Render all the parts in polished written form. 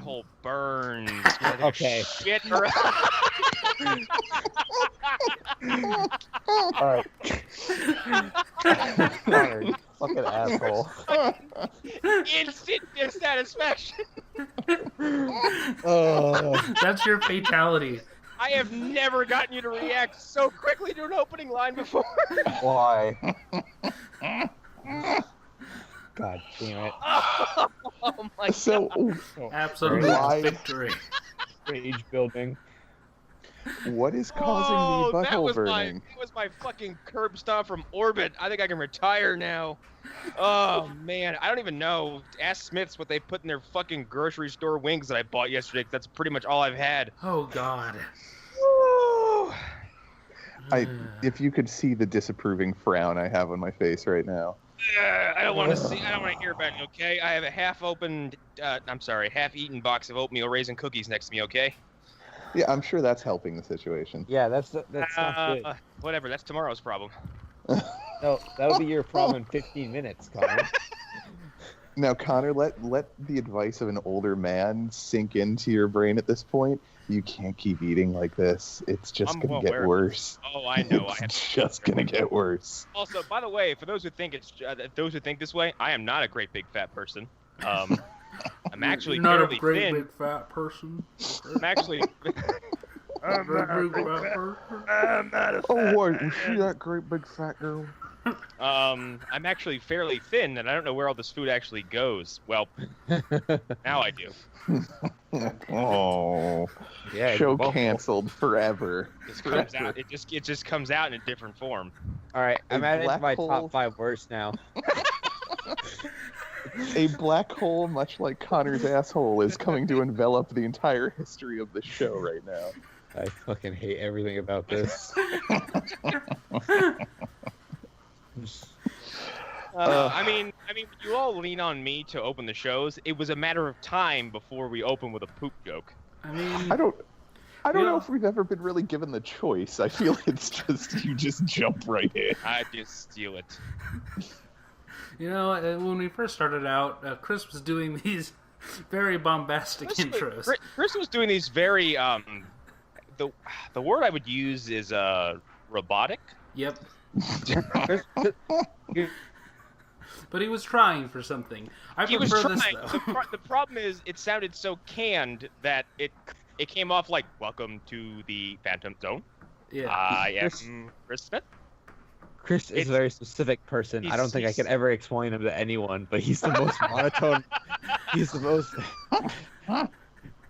hole burns. Okay. Shit. Alright. Connor, you fucking asshole. Instant dissatisfaction. That's your fatality. I have never gotten you to react so quickly to an opening line before. Why? God damn it. Oh my So, god. Absolute Why? victory. Rage building. what is causing the butthole burning? That was my fucking curb stop from orbit. I think I can retire now. Oh man, I don't even know. Ask Smiths what they put in their fucking grocery store wings that I bought yesterday. 'Cause that's pretty much all I've had. Oh God. Woo. If you could see the disapproving frown I have on my face right now. I don't want to see. I don't want to hear about it. Okay, I have a half-eaten box of oatmeal raisin cookies next to me. Okay. Yeah, I'm sure that's helping the situation. Yeah, that's not good. Whatever. That's tomorrow's problem. No, that'll be your problem in 15 minutes, Connor. Now, Connor, let the advice of an older man sink into your brain at this point. You can't keep eating like this. It's just going to get worse. Oh, I know. It's just going to get worse. Also, by the way, for those who think this way, I am not a great big fat person. I'm actually not fairly a great thin. big fat person. I'm actually. I'm not a big fat person. I'm not a fat Oh, what? Was she that great big fat girl? I'm actually fairly thin, and I don't know where all this food actually goes. Well, now I do. Oh, Yeah, show well, canceled forever. It comes out. It just comes out in a different form. All right, I'm A adding black to my hole. top 5 worst now. A black hole, much like Connor's asshole, is coming to envelop the entire history of the show right now. I fucking hate everything about this. I mean, you all lean on me to open the shows. It was a matter of time before we opened with a poop joke. I mean, I don't know Yeah. if we've ever been really given the choice. I feel it's just you just jump right in. I just steal it. you know, when we first started out, Chris was doing these very bombastic intros. Chris was doing these very the word I would use is robotic. Yep. But he was trying for something. I He was prefer trying. this though. The problem is, it sounded so canned that it came off like "Welcome to the Phantom Zone." Yeah. I am Chris Smith. Chris is a very specific person. I don't think I can ever explain him to anyone, but he's the most monotone. He's the most.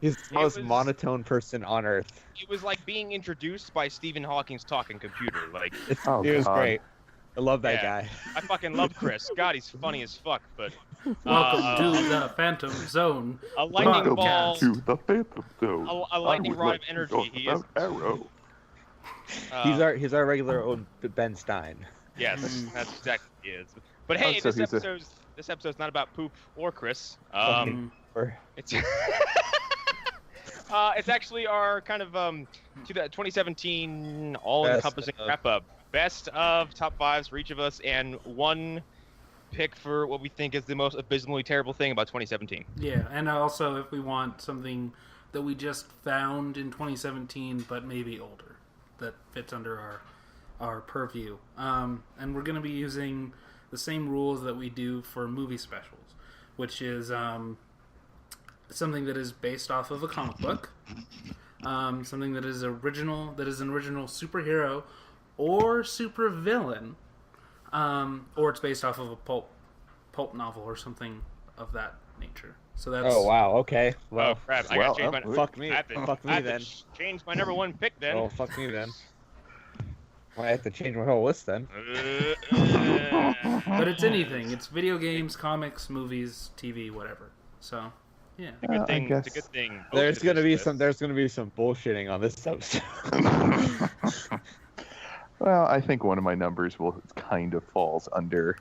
He's the most monotone person on Earth. It was like being introduced by Stephen Hawking's talking computer. Like, It Oh, was God. great. I love that Yeah. guy. I fucking love Chris. God, he's funny as fuck. But Welcome to the Phantom Zone. a lightning ball, to the Phantom Zone. a lightning rod of energy. He is. Arrow. He's our regular old Ben Stein. Yes, that's exactly what he is. But hey, so this episode's not about poop or Chris. Or- It's it's actually our kind of 2017 all-encompassing wrap-up. Best of top 5s for each of us, and one pick for what we think is the most abysmally terrible thing about 2017. Yeah, and also if we want something that we just found in 2017, but maybe older, that fits under our purview. And we're going to be using the same rules that we do for movie specials, which is something that is based off of a comic book, something that is an original superhero or supervillain, or it's based off of a pulp novel or something of that nature. So that's. Oh wow! Okay. Well, Oh crap! I gotta change my. fuck me. I have to, Fuck I me have to then. change my number 1 pick then. Oh fuck me then. I have to change my whole list then. But it's anything. It's video games, comics, movies, TV, whatever. So, yeah. It's a good thing. guess. It's a good thing. There's both gonna of be these some. There's gonna be some bullshitting on this episode. Well, I think one of my numbers will kind of falls under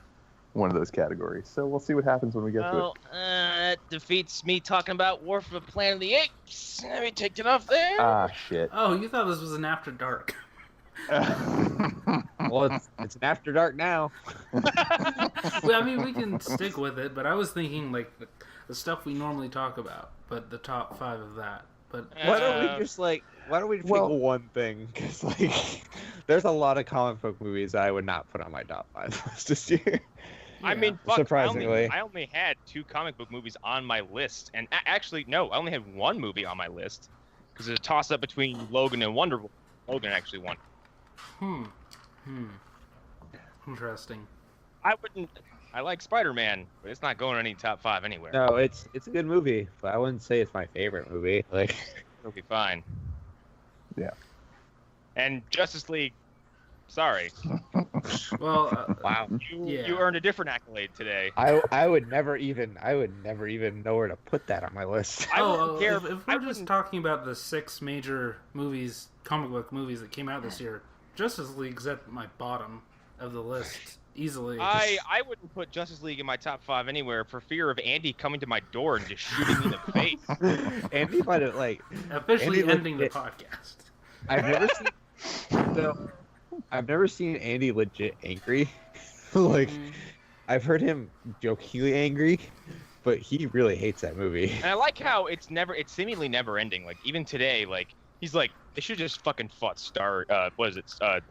one of those categories. So we'll see what happens when we get to it. Well, that defeats me talking about War for the Planet of the Apes. Let me take it off there. Ah, shit. Oh, you thought this was an After Dark. Well, it's an After Dark now. Well, I mean, we can stick with it, but I was thinking, like, the stuff we normally talk about, but the top 5 of that. But Why don't we just pick one thing? Because there's a lot of comic book movies that I would not put on my top 5 list this year. I mean, fuck, surprisingly, I only had 2 comic book movies on my list, and actually, no, I only had 1 movie on my list because it's a toss-up between Logan and Wonder Woman. Logan actually won. Interesting. I like Spider-Man, but it's not going to any top 5 anywhere. No, it's a good movie, but I wouldn't say it's my favorite movie. Like, it'll be fine. Yeah. And Justice League, sorry. Well, wow. You earned a different accolade today. I would never even know where to put that on my list. I wouldn't care. If we're just talking about the 6 major movies, comic book movies that came out this year, Justice League's at my bottom of the list easily. I wouldn't put Justice League in my top 5 anywhere for fear of Andy coming to my door and just shooting me in the face. Andy might have officially Andy ending the podcast. I've never seen Andy legit angry. I've heard him jokingly angry, but he really hates that movie. And I like how it's seemingly never ending. Like even today, he's like, they should just fucking fought Starro.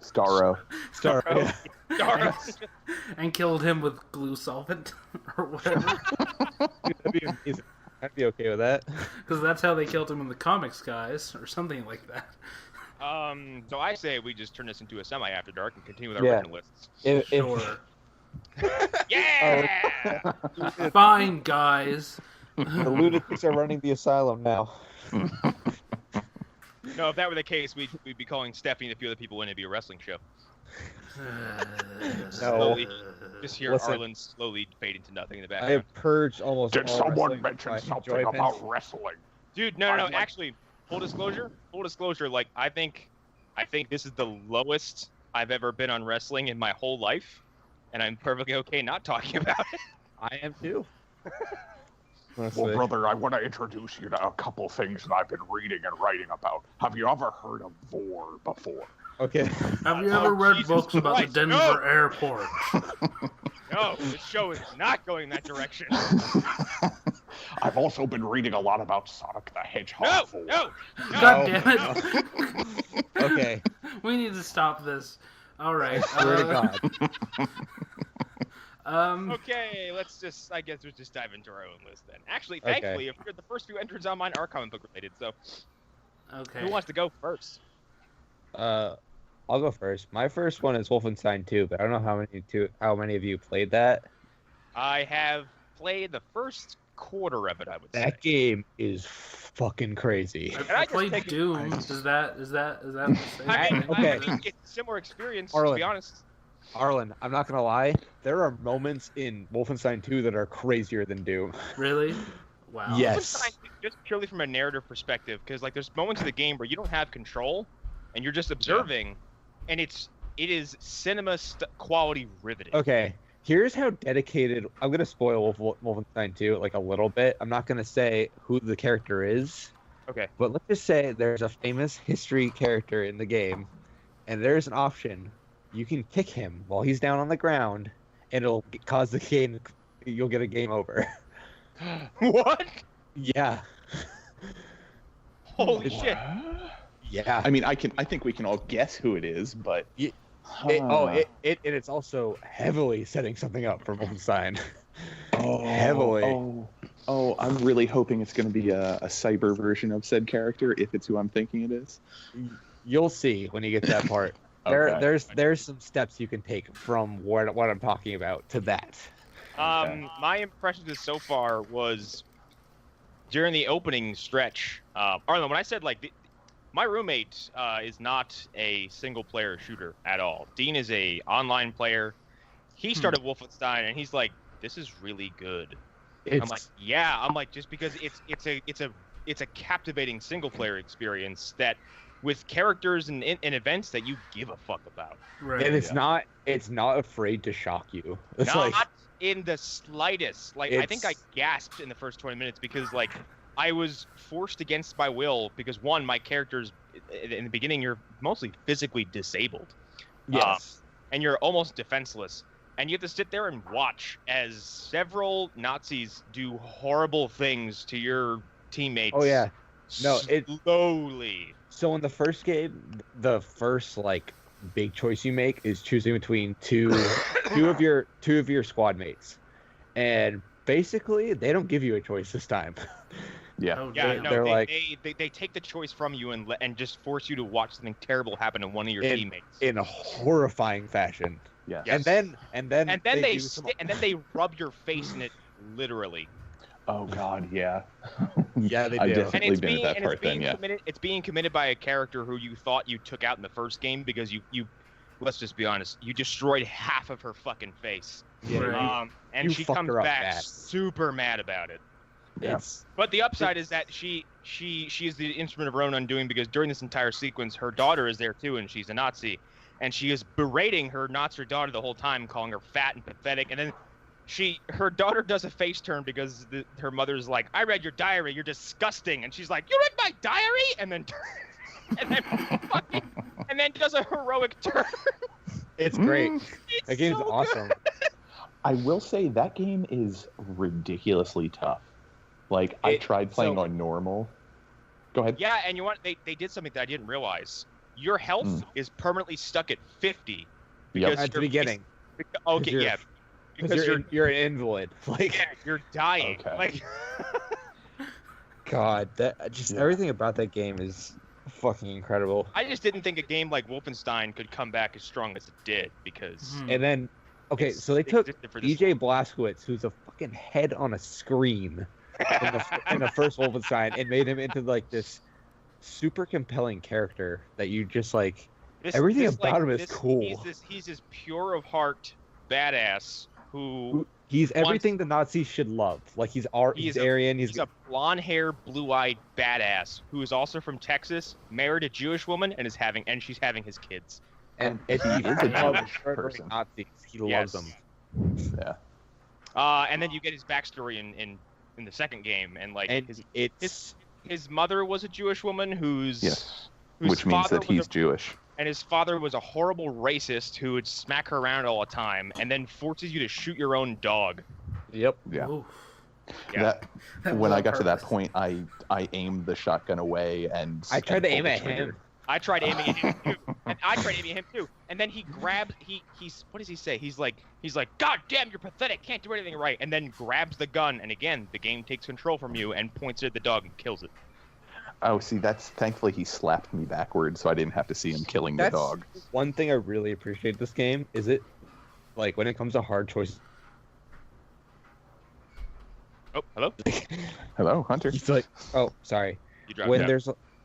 Starro. And killed him with glue solvent or whatever. I'd be okay with that. Because that's how they killed him in the comics, guys, or something like that. So I say we just turn this into a semi after dark and continue with our written lists. Sure. Yeah. Fine, guys. The lunatics are running the asylum now. No, if that were the case, we'd be calling Stephanie and a few other people in. It'd be a wrestling show. Slowly, just hear Arlen slowly fade into nothing in the background. I have purged almost. Did someone mention something about wrestling? Dude, no. Actually, full disclosure. I think this is the lowest I've ever been on wrestling in my whole life, and I'm perfectly okay not talking about it. I am too. Well, brother, I want to introduce you to a couple things that I've been reading and writing about. Have you ever heard of Vor before? Okay. Have you ever read Jesus books about Christ, the Denver airport? No, this show is not going that direction. I've also been reading a lot about Sonic the Hedgehog 4. No. God damn it. Okay. We need to stop this. All right. Swear to God. Okay, let's just dive into our own list then. Actually, thankfully, if you're the first few entries on mine are comic book related, so Okay. who wants to go first? I'll go first. My first one is Wolfenstein 2, but I don't know how many of you played that. I have played the first quarter of it, I would say. That game is fucking crazy. I played Doom. Is that the same thing? Okay. I mean, it's a similar experience, Arlen. to be honest. Arlen, I'm not gonna lie. There are moments in Wolfenstein 2 that are crazier than Doom. Really? Wow. Yes. Wolfenstein, just purely from a narrative perspective, because there's moments of the game where you don't have control, and you're just observing, and it is cinema quality riveting. Okay, here's how dedicated. I'm gonna spoil Wolfenstein 2 a little bit. I'm not gonna say who the character is. Okay. But let's just say there's a famous history character in the game, and there's an option. You can kick him while he's down on the ground, and it'll cause the game. You'll get a game over. What? Yeah. Holy shit. Yeah. I mean, I think we can all guess who it is, but it's also heavily setting something up for Wolfenstein. Heavily. Oh, I'm really hoping it's going to be a cyber version of said character, if it's who I'm thinking it is. You'll see when you get to that part. Okay. There's some steps you can take from what I'm talking about to that. My impressions so far was during the opening stretch. Arlen, when I said my roommate is not a single player shooter at all. Dean is a online player. He started Wolfenstein and he's like, "This is really good." I'm like, "Yeah." I'm like, just because it's a captivating single player experience that with characters and events that you give a fuck about. Right. And it's not afraid to shock you. It's not in the slightest. I think I gasped in the first 20 minutes because I was forced against my will because one, my characters in the beginning, you're mostly physically disabled. Yes. And you're almost defenseless. and you have to sit there and watch as several Nazis do horrible things to your teammates. Oh yeah. No, slowly. So in the first game, the first like big choice you make is choosing between two of your squad mates, and basically they don't give you a choice this time. Yeah. Oh, Yeah, damn. no, They're they take the choice from you and just force you to watch something terrible happen to one of your teammates in a horrifying fashion. Yes. Yes. And then they rub your face in it literally. Oh God, yeah. Yeah, they I've do. definitely And it's been being at that part then, yeah. it's being committed by a character who you thought you took out in the first game because you let's just be honest, you destroyed half of her fucking face. Yeah, Right. And you she fucked comes her up back bad. super mad about it. Yeah. But the upside is that she is the instrument of her own undoing, because during this entire sequence, her daughter is there too, and she's a Nazi, and she is berating her Nazi daughter the whole time, calling her fat and pathetic. And then her daughter does a face turn because her mother's like, "I read your diary, you're disgusting," and she's like, "You read my diary?" And then does a heroic turn. It's great. It's That game's so awesome. I will say that game is ridiculously tough. Like, I tried playing on normal. Go ahead. Yeah, and you want they did something that I didn't realize. Your health is permanently stuck at 50. Yep. At the beginning. Okay, you're- yeah. Because you're an invalid. Like, Yeah, you're dying. Okay. Like, God, that just everything about that game is fucking incredible. I just didn't think a game like Wolfenstein could come back as strong as it did, because And then, okay, it's so they took existed for this DJ Blazkowicz, who's a fucking head on a screen in the first Wolfenstein, and made him into like this super compelling character that you just like. Everything about him is cool. He's this pure of heart badass who He's everything the Nazis should love. Like he's Aryan. He's a blonde-haired, blue-eyed badass who is also from Texas, married a Jewish woman, and she's having his kids. and he is a Jewish murdering person. Nazis. He Yes. loves them. Yeah. And then you get his backstory in the second game, and like And his mother was a Jewish woman whose Which means father that was he's Jewish. and his father was a horrible racist who would smack her around all the time, and then forces you to shoot your own dog. Yep. Yeah. Oof. Yeah. That When was I on got to that purpose. point, I aimed the shotgun away and I tried to pulled aim the at trigger. him. I tried aiming at him too, and I tried aiming at him too. And then he grabs he's what does he say? He's like, "God damn, you're pathetic, can't do anything right," and then grabs the gun, and again the game takes control from you and points it at the dog and kills it. Oh, see, thankfully he slapped me backwards, so I didn't have to see him killing the That's dog. one thing I really appreciate this game is it, like when it comes to hard choices. Oh, hello. Hello, Hunter. It's like, oh, sorry. You dropped When out.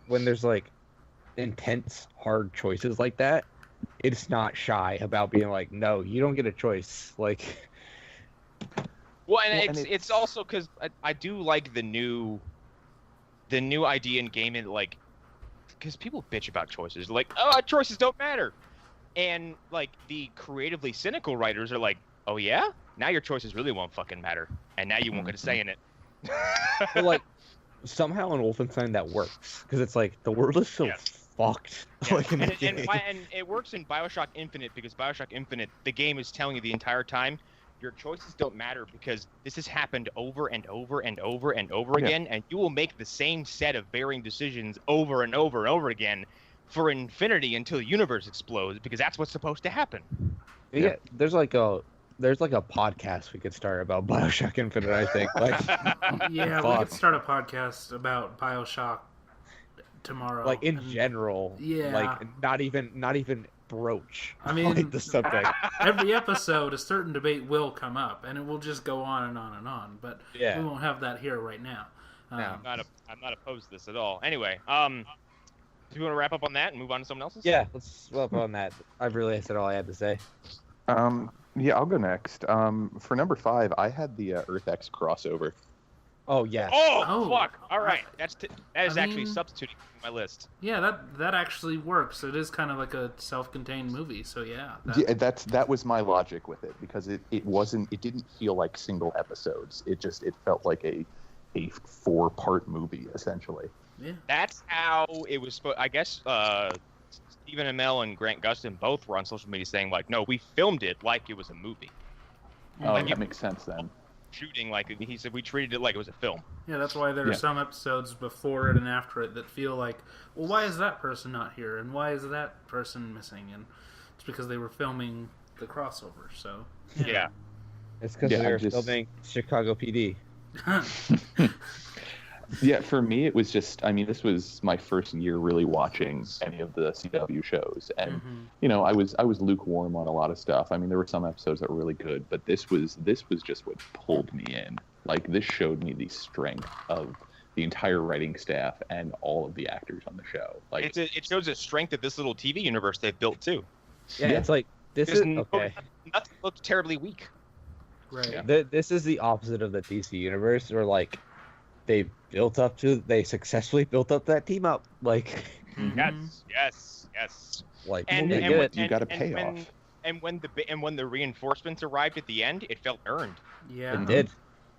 there's like intense hard choices like that, it's not shy about being like, no, you don't get a choice. Like, Well, and Well, and it's also because I do like the new idea in gaming, like, because people bitch about choices, like, oh, choices don't matter, and like the creatively cynical writers are like, oh yeah, now your choices really won't fucking matter, and now you won't get a say in it. but like somehow in Wolfenstein that works because it's like the world is so Yeah. fucked. Yeah. Like in and, the game. and it works in Bioshock Infinite because Bioshock Infinite, the game is telling you the entire time, your choices don't matter because this has happened over and over and over and over Yeah. again, and you will make the same set of varying decisions over and over and over again for infinity until the universe explodes, because that's what's supposed to happen. Yeah, there's like a podcast we could start about Bioshock Infinite. I think like Yeah, we Fuck. could start a podcast about Bioshock tomorrow. like in and general. Yeah. Like not even broach. I mean- like the subject. every episode, a certain debate will come up, and it will just go on and on and on. But Yeah. we won't have that here right now. No. I'm not opposed to this at all. Anyway, do you want to wrap up on that and move on to someone else's? Yeah, let's swap on that. I've really said all I had to say. Yeah, I'll go next. For number 5, I had the Earth X crossover. Oh yeah. Oh, Oh, fuck! All right, that is I actually mean- substituting my list. Yeah, that actually works. It is kind of like a self-contained movie, so yeah. Yeah, that was my logic with it, because it didn't feel like single episodes. It felt like a 4-part movie essentially. Yeah. That's how it was supposed. I guess Stephen Amell and Grant Gustin both were on social media saying like, no, we filmed it like it was a movie. Oh, Like, that makes sense then. Shooting like he said, we treated it like it was a film. Yeah, that's why there are some episodes before it and after it that feel like, well, why is that person not here, and why is that person missing? And it's because they were filming the crossover. So Yeah. It's because they were filming Chicago PD. Yeah, for me, it was just, I mean, this was my first year really watching any of the CW shows. And, you know, I was lukewarm on a lot of stuff. I mean, there were some episodes that were really good, but this was just what pulled me in. Like, this showed me the strength of the entire writing staff and all of the actors on the show. Like, it shows the strength of this little TV universe they've built, too. Yeah, it's like, this is, okay. Nothing looked terribly weak. Right. Yeah. This is the opposite of the DC universe, where, like, they successfully built up that team up. Like, Yes. Like, you got a payoff. And when the reinforcements arrived at the end, it felt earned. Yeah. It did.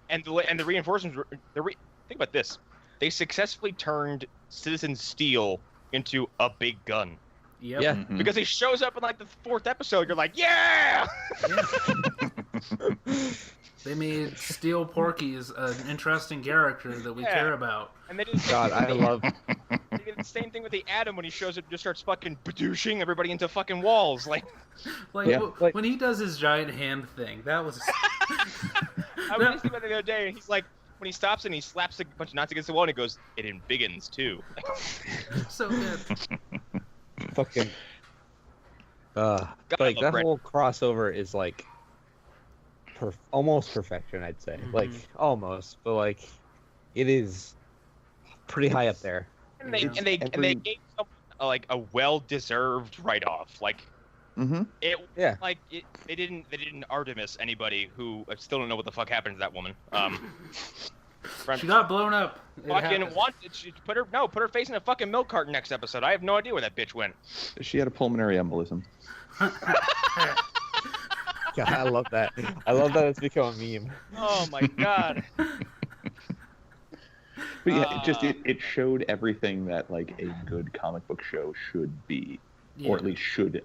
And the reinforcements think about this. They successfully turned Citizen Steel into a big gun. Yep. Yeah. Because he shows up in like the 4th episode, you're like, yeah! They made Steel Porky's an interesting character that we care about. And they did God, I love. They did the same thing with the Atom when he shows up and just starts fucking badooshing everybody into fucking walls. Like When he does his giant hand thing, that was... I was listening about it the other day, and he's like, when he stops and he slaps a bunch of knots against the wall, and he goes, it embiggens too. So good. Fucking. Like, that whole crossover is like almost perfection, I'd say. Like, almost, but like, it is pretty high up there. And they gave someone like a well-deserved write-off. Like, they didn't Artemis anybody who I still don't know what the fuck happened to that woman. She got blown up. She put her face in a fucking milk carton next episode. I have no idea where that bitch went. She had a pulmonary embolism. God, I love that. I love that it's become a meme. Oh my god. But yeah, it showed everything that like a good comic book show should be, or at least should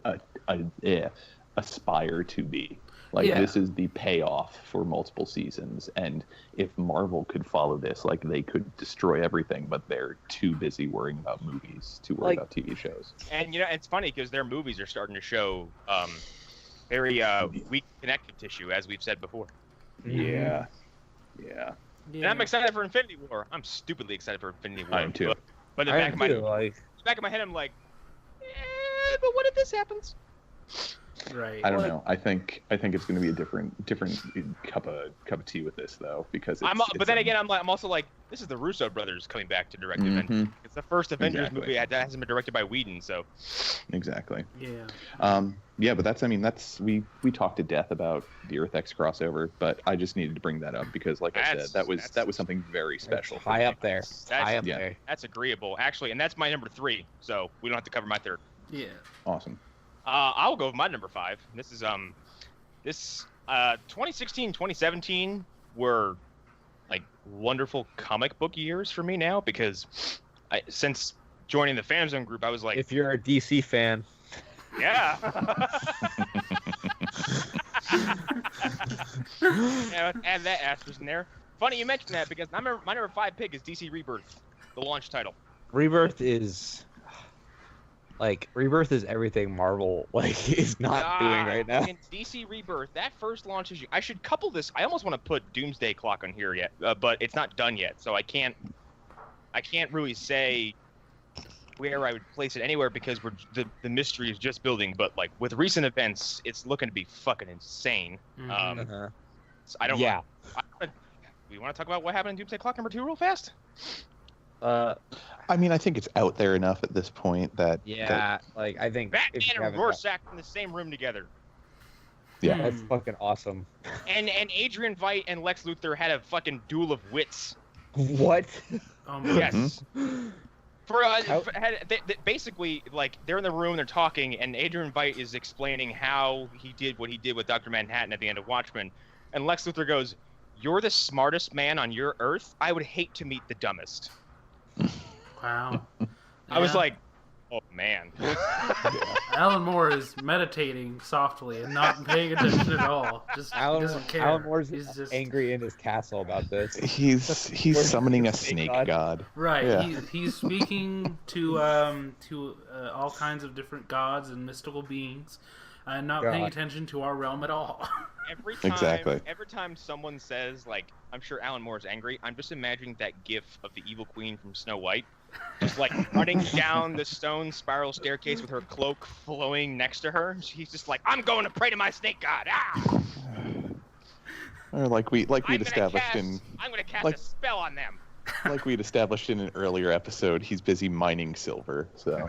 aspire to be. Like, this is the payoff for multiple seasons, and if Marvel could follow this, like, they could destroy everything, but they're too busy worrying about movies to worry about TV shows. And, you know, it's funny because their movies are starting to show very weak connective tissue, as we've said before. Yeah. And I'm excited for Infinity War. I'm stupidly excited for Infinity War. I am too. But in the back of my head, I'm like, but what if this happens? Right. I don't know. I think it's going to be a different cup of tea with this though, because I'm also like, this is the Russo brothers coming back to direct Avengers. It's the first Avengers movie that hasn't been directed by Whedon, so. Exactly. Yeah. Yeah, but we talked to death about the Earth X crossover, but I just needed to bring that up because, like I said, that was something very special. High up there. There. That's agreeable, actually, and that's my number 3, so we don't have to cover my 3rd. Yeah. Awesome. I'll go with my number 5. This is 2016, 2017 were like wonderful comic book years for me now because since joining the fan zone group, I was like, if you're a DC fan, yeah. Add that asterisk in there. Funny you mentioned that because my number 5 pick is DC Rebirth, the launch title. Rebirth is everything Marvel is not doing right now. In DC Rebirth, that first launch issue, I should couple this. I almost want to put Doomsday Clock on here yet, but it's not done yet, so I can't really say where I would place it anywhere because the mystery is just building. But like with recent events, it's looking to be fucking insane. So I don't. Yeah. We want to talk about what happened in Doomsday Clock number 2 real fast? I mean, I think it's out there enough at this point that I think Batman and Rorschach in the same room together. Yeah, that's fucking awesome. And Adrian Veidt and Lex Luthor had a fucking duel of wits. What? Yes. Basically, like, they're in the room, they're talking, and Adrian Veidt is explaining how he did what he did with Dr. Manhattan at the end of Watchmen. And Lex Luthor goes, "You're the smartest man on your Earth. I would hate to meet the dumbest." Wow. I was like, Oh man. Alan Moore is meditating softly and not paying attention at all. Just he doesn't care. Alan Moore's He's just angry in his castle about this. He's summoning a snake god. right. Yeah. He's speaking to all kinds of different gods and mystical beings, and not paying attention to our realm at all. Every time someone says, like, I'm sure Alan Moore's angry, I'm just imagining that gif of the evil queen from Snow White, just like running down the stone spiral staircase with her cloak flowing next to her. He's just like, I'm going to pray to my snake god. Ah! Or like we'd established I'm going to cast a spell on them. Like we'd established in an earlier episode, he's busy mining silver. So.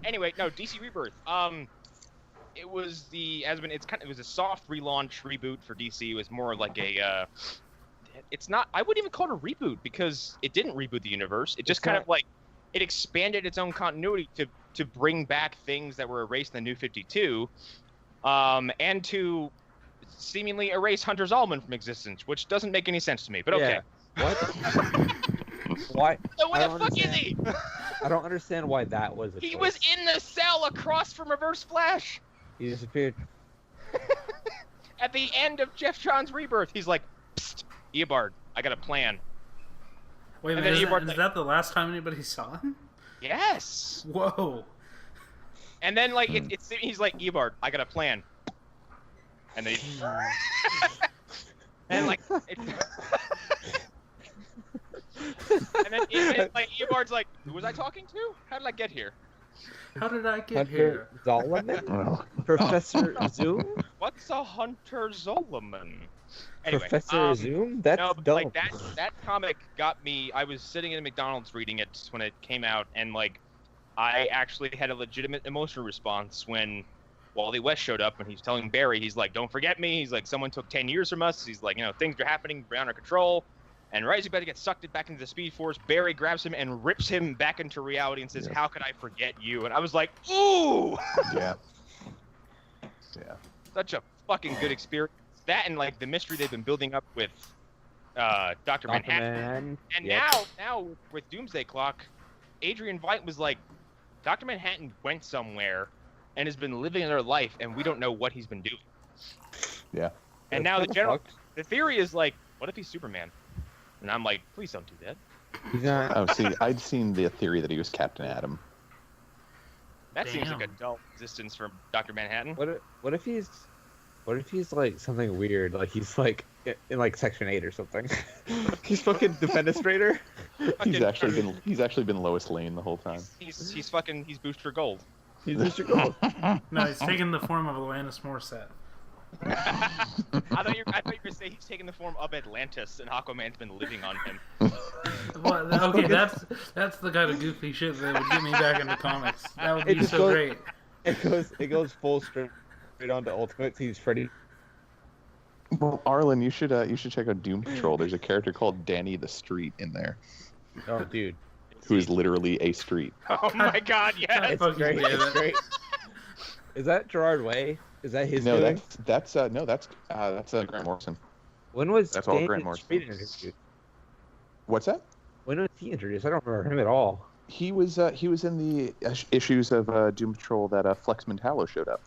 Anyway, no, DC Rebirth. It was it was a soft relaunch reboot for DC. It was more like a it's not, I wouldn't even call it a reboot because it didn't reboot the universe. It just kind of like it expanded its own continuity to bring back things that were erased in the New 52, and to seemingly erase Hunter Zolomon from existence, which doesn't make any sense to me, but okay. What? Why? So where the fuck is he? I don't understand why that was a He choice. was in the cell across from Reverse Flash. He disappeared. At the end of Jeff John's Rebirth, he's like, psst, Eobard, I got a plan. Wait a And minute, then is that the last time anybody saw him? Yes. Whoa. And then, like, he's like, Eobard, I got a plan. And then and, like, and then like, Eobard's like, who was I talking to? How did I get here? How did I get Hunter here? Zolomon? Professor Zoom? What's a Hunter Zolomon? Anyway, Professor Zoom? That's no, dumb. like that comic got me. I was sitting in a McDonald's reading it when it came out, and like, I actually had a legitimate emotional response when Wally West showed up, and he's telling Barry, he's like, "Don't forget me." He's like, "Someone took 10 years from us." He's like, things are happening beyond our control. And right as he's about to get sucked back into the Speed Force, Barry grabs him and rips him back into reality and says, "How could I forget you?" And I was like, "Ooh!" Yeah. Such a fucking good experience. That and like the mystery they've been building up with Dr. Manhattan. And now with Doomsday Clock, Adrian Veidt was like, Dr. Manhattan went somewhere and has been living another life, and we don't know what he's been doing. Yeah. And now the theory is like, what if he's Superman? And I'm like, please don't do that. He's not. Oh, see, I'd seen the theory that he was Captain Atom. That seems like a dull existence for Dr. Manhattan. What if he's like something weird? Like he's like in like Section 8 or something. He's fucking Defenestrator. He's actually been Lois Lane the whole time. He's Booster Gold. He's Mr. Gold. No, he's taking the form of Alanis Morissette. I thought you were going to say he's taking the form of Atlantis, and Aquaman's been living on him. Well, okay, that's the kind of goofy shit that would get me back into comics. That would be so great. It goes full straight on to Ultimate. He's Freddy. Well, Arlen, you should check out Doom Patrol. There's a character called Danny the Street in there. Oh, dude. Who is literally a street. Oh my God! Yes. It's great. It's great. Is that Gerard Way? Is that his? No, doing? that's Grant Morrison. When was that's all Danny Grant Morrison. introduced? What's that? When was he introduced? I don't remember him at all. He was in the issues of Doom Patrol that Flex Mentallo showed up.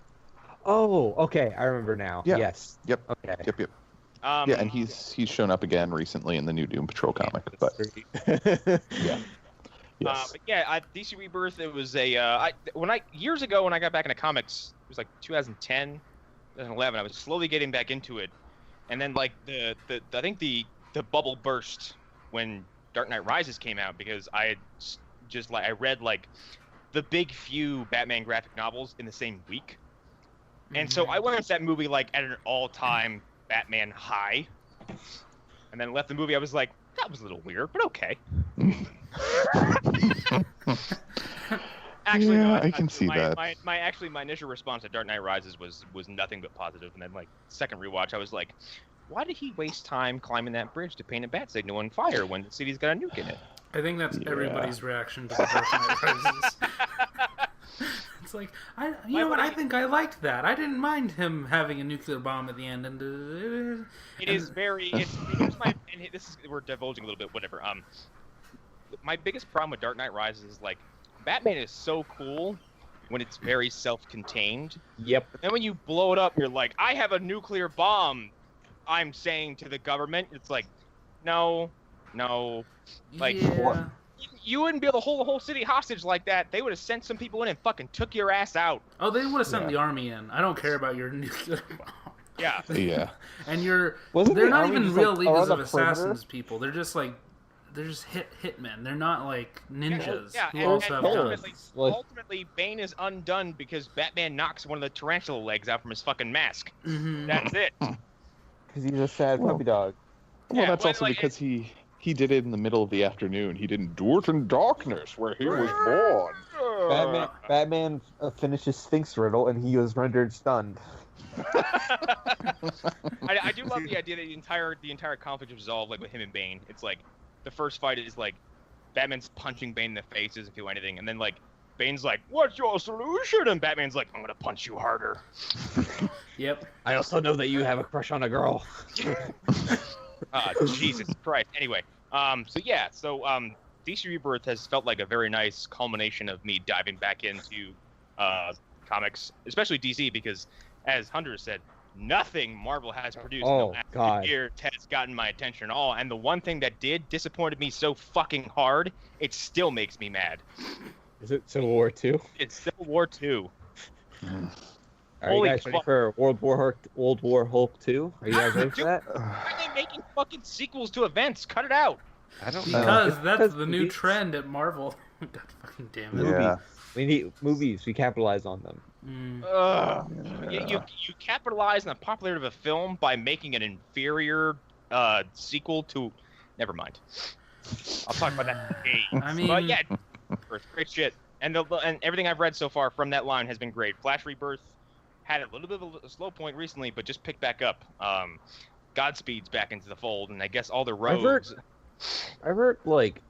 Oh, okay, I remember now. Yeah. Yes. Yep. Okay. Yep. Yeah, and he's shown up again recently in the new Doom Patrol comic. But yeah. Yes. But yeah, DC Rebirth. It was years ago when I got back into comics. It was like 2010, 2011. I was slowly getting back into it, and then like I think the bubble burst when Dark Knight Rises came out because I had just I read like the big few Batman graphic novels in the same week, and so I went into that movie like at an all-time Batman high, and then left the movie. I was like, that was a little weird, but okay. Actually, yeah, no, I can see that. My initial response to Dark Knight Rises was nothing but positive, and then like second rewatch, I was like, why did he waste time climbing that bridge to paint a bat signal on fire when the city's got a nuke in it? I think that's everybody's reaction to the Dark Knight Rises. It's like, I think I liked that. I didn't mind him having a nuclear bomb at the end, and we're divulging a little bit, whatever. My biggest problem with Dark Knight Rises is like Batman is so cool when it's very self-contained. Yep. But then when you blow it up, you're like, I have a nuclear bomb. I'm saying to the government, it's like, no. Like, yeah. you wouldn't be able to hold the whole city hostage like that. They would have sent some people in and fucking took your ass out. Oh, they would have sent the army in. I don't care about your nuclear bomb. Yeah. Yeah. And Wasn't they're the not army even just, real like, leagues around of the perimeter? assassins people. They're just hitmen. They're not like ninjas Yeah, who and also have ultimately, guns. ultimately, Bane is undone because Batman knocks one of the tarantula legs out from his fucking mask. Mhm. That's it. Because he's a sad puppy dog. Well, Yeah, that's but, also like, because he did it in the middle of the afternoon. He didn't do it in darkness where he was born. Batman finished his Sphinx riddle and he was rendered stunned. I do love the idea that the entire conflict is resolved like with him and Bane. It's like the first fight is like Batman's punching Bane in the face, doesn't do anything, and then like Bane's like, "What's your solution?" And Batman's like, "I'm gonna punch you harder." Yep. I also know that you have a crush on a girl. Jesus Christ. Anyway, DC Rebirth has felt like a very nice culmination of me diving back into comics, especially DC, because as Hunter said, nothing Marvel has produced in the last 2 years has gotten my attention at all. And the one thing that disappointed me so fucking hard, it still makes me mad. Is it Civil War 2? It's Civil War 2. Are you guys ready for World War Hulk 2? Are you guys ready for that? Why are they making fucking sequels to events? Cut it out. I don't Because know. that's the new trend at Marvel. God fucking damn it. Yeah. We need movies. We capitalize on them. You capitalize on the popularity of a film by making an inferior sequel to. Never mind. I'll talk about that in I mean, but yeah, great shit. And everything I've read so far from that line has been great. Flash Rebirth had a little bit of a slow point recently, but just picked back up. Godspeed's back into the fold, and I guess all the rogues. I've heard like,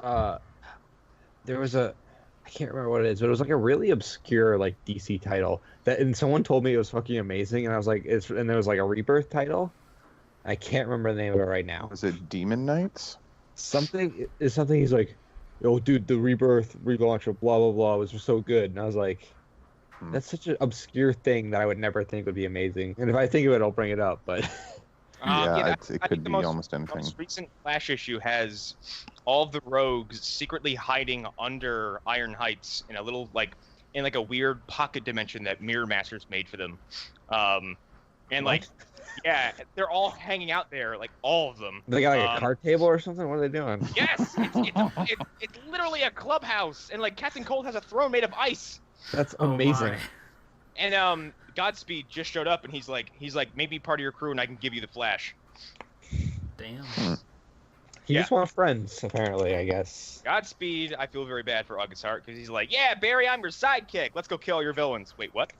there was I can't remember what it is, but it was like a really obscure like DC title and someone told me it was fucking amazing, and I was like, and there was like a Rebirth title. I can't remember the name of it right now. Was it Demon Knights? Something he's like, "Oh, dude, the Rebirth relaunch of blah blah blah was so good," and I was like, that's such an obscure thing that I would never think would be amazing. And if I think of it, I'll bring it up. But It could be almost anything. The most recent Flash issue has all of the rogues secretly hiding under Iron Heights in a little in a weird pocket dimension that Mirror Masters made for them. Yeah, they're all hanging out there, like all of them. They got like a card table or something. What are they doing? Yes, it's literally a clubhouse, and like Captain Cold has a throne made of ice. That's amazing. And Godspeed just showed up, and he's like, maybe part of your crew, and I can give you the Flash. Damn. He just wants friends, apparently, I guess. Godspeed, I feel very bad for August Hart, because he's like, yeah, Barry, I'm your sidekick. Let's go kill all your villains. Wait, what?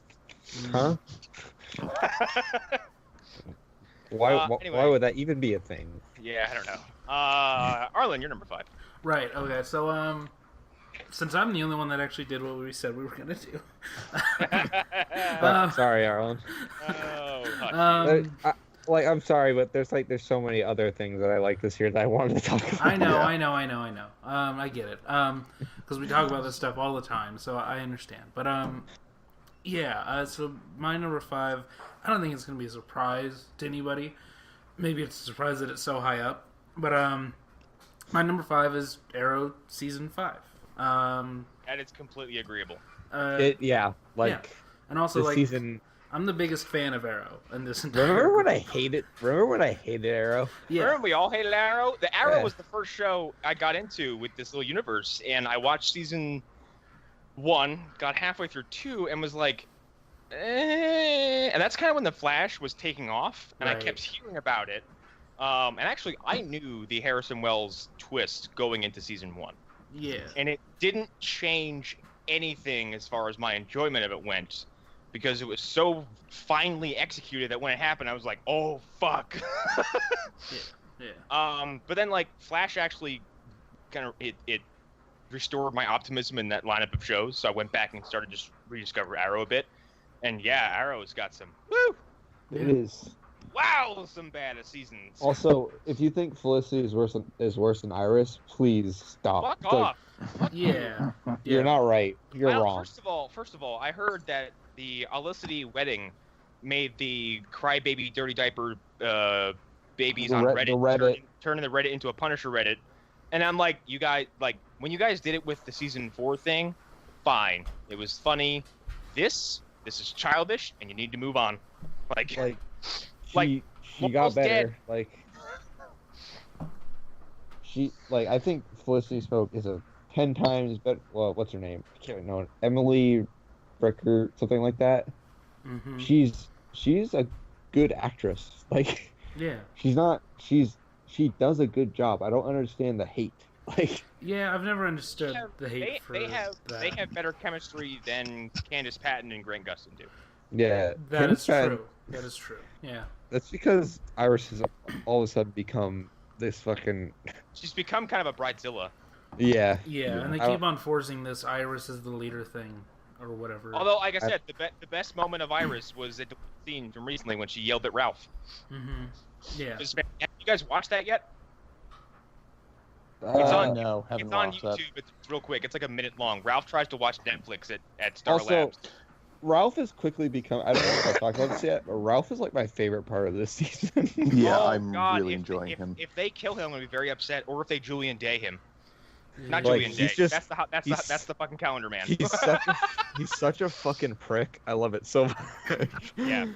Huh? Why would that even be a thing? Yeah, I don't know. Arlen, you're number 5. Right, okay, so, since I'm the only one that actually did what we said we were gonna do. Sorry, Arlen. I'm sorry, but there's so many other things that I like this year that I wanted to talk about. I know. I get it. Because we talk about this stuff all the time, so I understand. But, so my number 5, I don't think it's going to be a surprise to anybody. Maybe it's a surprise that it's so high up. But, my number 5 is Arrow Season 5. That is completely agreeable. And also, season... I'm the biggest fan of Arrow in this entire. Remember when I hated Arrow? Yeah. Remember we all hated Arrow? The Arrow was the first show I got into with this little universe, and I watched season 1, got halfway through 2, and was like, and that's kind of when the Flash was taking off, and I kept hearing about it. And actually, I knew the Harrison Wells twist going into season 1. Yeah. And it didn't change anything as far as my enjoyment of it went, because it was so finely executed that when it happened, I was like, oh, fuck. Yeah. But then, Flash actually kind of, it restored my optimism in that lineup of shows, so I went back and started just rediscover Arrow a bit. And yeah, Arrow's got some, woo! It is. Wow, some bad seasons. Also, if you think Felicity is worse than Iris, please stop. Fuck off. Yeah. You're not right. You're wrong. First of all, I heard that the Olicity wedding made the crybaby dirty diaper babies on Reddit, turning the Reddit into a Punisher Reddit. And I'm like, you guys, like, when you guys did it with the season 4 thing, fine. It was funny. This is childish, and you need to move on. She got better. Dead. I think Felicity Smoke is a 10 times better. Well, what's her name? I can't know. Emily Bricker, something like that. Mm-hmm. She's a good actress. She does a good job. I don't understand the hate. Yeah, I've never understood the hate they have better chemistry than Candace Patton and Grant Gustin do. Yeah, that is true. That is true. Yeah. That's because Iris has all of a sudden become this fucking. She's become kind of a bridezilla. Yeah. Yeah, and they keep on forcing this Iris is the leader thing, or whatever. Although, like I said, the best moment of Iris was at the scene from recently when she yelled at Ralph. Mm-hmm. Yeah. Have you guys watched that yet? No, haven't it's on watched YouTube. that. It's real quick. It's like a minute long. Ralph tries to watch Netflix at Star Also, Labs. Ralph has quickly become. I don't know if I talked about this yet, but Ralph is like my favorite part of this season. Yeah, Oh, I'm God, really enjoying him. If they kill him, I'm gonna be very upset. Or if they Julian Day him. Not Like, Julian Day. he's just- That's the fucking calendar man. He's such a fucking prick. I love it so much. Yeah.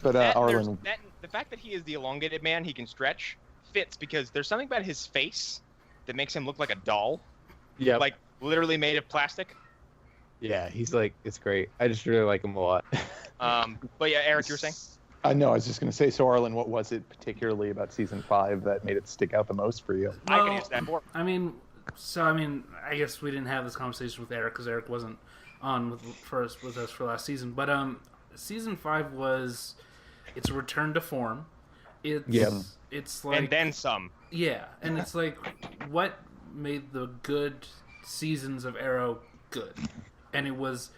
But Arlen, The fact that he is the elongated man, he can stretch, fits because there's something about his face that makes him look like a doll. Yeah. Like literally made of plastic. Yeah, he's like, it's great. I just really like him a lot. But yeah, Eric, you were saying? I know. I was just going to say. So, Arlen, what was it particularly about season 5 that made it stick out the most for you? I can answer that more. I guess we didn't have this conversation with Eric because Eric wasn't on with us for last season. But season 5 it's a return to form. It's like, and then some. Yeah, and it's like what made the good seasons of Arrow good, and it was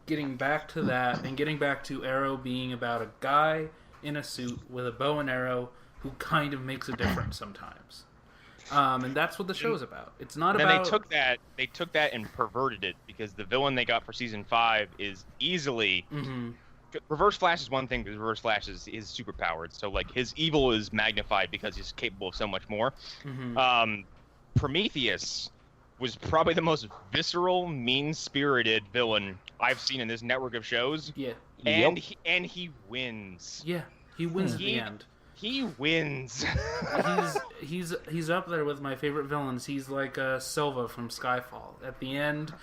getting back to that and getting back to Arrow being about a guy in a suit with a bow and arrow who kind of makes a difference sometimes. And that's what the show's about. It's not about. They took that and perverted it because the villain they got for season 5 is easily. Mm-hmm. Reverse Flash is one thing because Reverse Flash is superpowered, so like his evil is magnified because he's capable of so much more. Mm-hmm. Prometheus was probably the most visceral, mean-spirited villain I've seen in this network of shows. Yeah, and he wins. Yeah, he wins at the end. He wins. he's up there with my favorite villains. He's like Silva from Skyfall. At the end,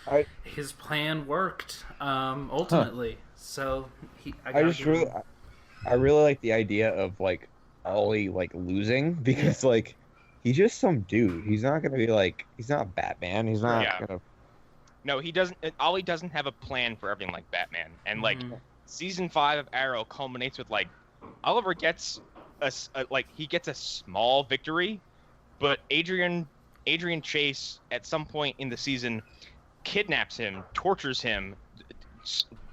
his plan worked. Ultimately, so I really like the idea of like Ollie like losing because like he's just some dude. He's not gonna be like he's not Batman. He's not gonna. No, he doesn't. Ollie doesn't have a plan for everything like Batman. And like season 5 of Arrow culminates with like Oliver gets he gets a small victory, but Adrian Chase at some point in the season kidnaps him, tortures him.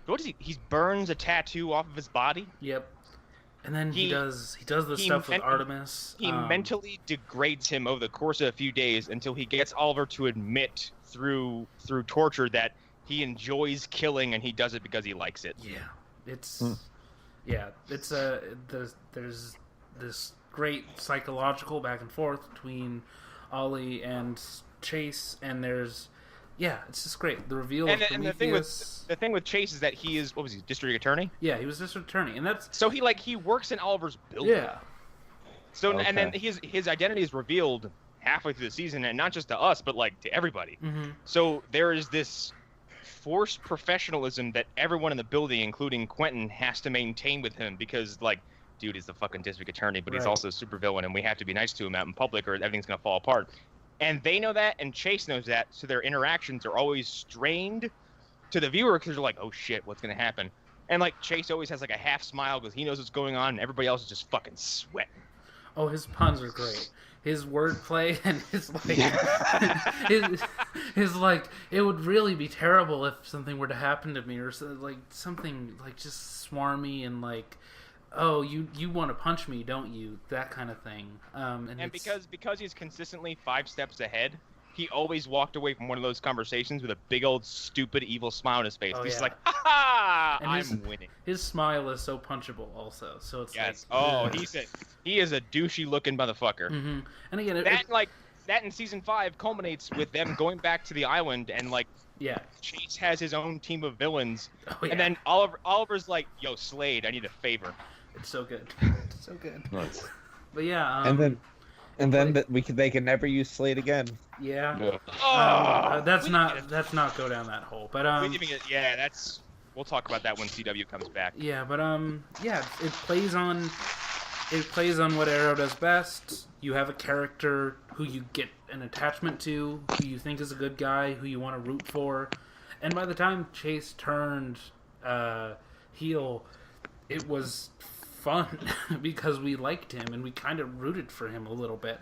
What does he? He burns a tattoo off of his body. Yep. And then he does the stuff with Artemis. He mentally degrades him over the course of a few days until he gets Oliver to admit through torture that he enjoys killing and he does it because he likes it. Yeah, there's this great psychological back and forth between Ollie and Chase, and it's just great. The reveal of Prometheus. The thing with Chase is that he is district attorney? Yeah, he was district attorney, and that's so he works in Oliver's building. Yeah. So and then his identity is revealed halfway through the season, and not just to us, but like to everybody. Mm-hmm. So there is this forced professionalism that everyone in the building, including Quentin, has to maintain with him because like, dude is the fucking district attorney, but he's also a supervillain, and we have to be nice to him out in public, or everything's gonna fall apart. And they know that, and Chase knows that, so their interactions are always strained to the viewer because they're like, oh shit, what's going to happen? And like Chase always has like a half smile because he knows what's going on, and everybody else is just fucking sweating. Oh, his puns are great. His wordplay and his like, his like, it would really be terrible if something were to happen to me, or like something like just swarmy and like, oh, you want to punch me, don't you? That kind of thing. And because he's consistently 5 steps ahead, he always walked away from one of those conversations with a big old stupid evil smile on his face. Oh, He's yeah. like, ha ha, And I'm winning. His smile is so punchable, also. So it's Yes. like, Oh, ugh. he is a douchey looking motherfucker. Mhm. And again, That in season 5 culminates with them going back to the island and like yeah. Chase has his own team of villains, Oh, yeah. and then Oliver's like, "Yo, Slade, I need a favor." It's so good. It's so good. Nice. But yeah. and then they can never use Slade again. Yeah. Yeah. Let's not go down that hole. But we'll talk about that when CW comes back. yeah. But yeah. It plays on what Arrow does best. You have a character who you get an attachment to, who you think is a good guy, who you want to root for, and by the time Chase turned heel, it was fun because we liked him and we kind of rooted for him a little bit.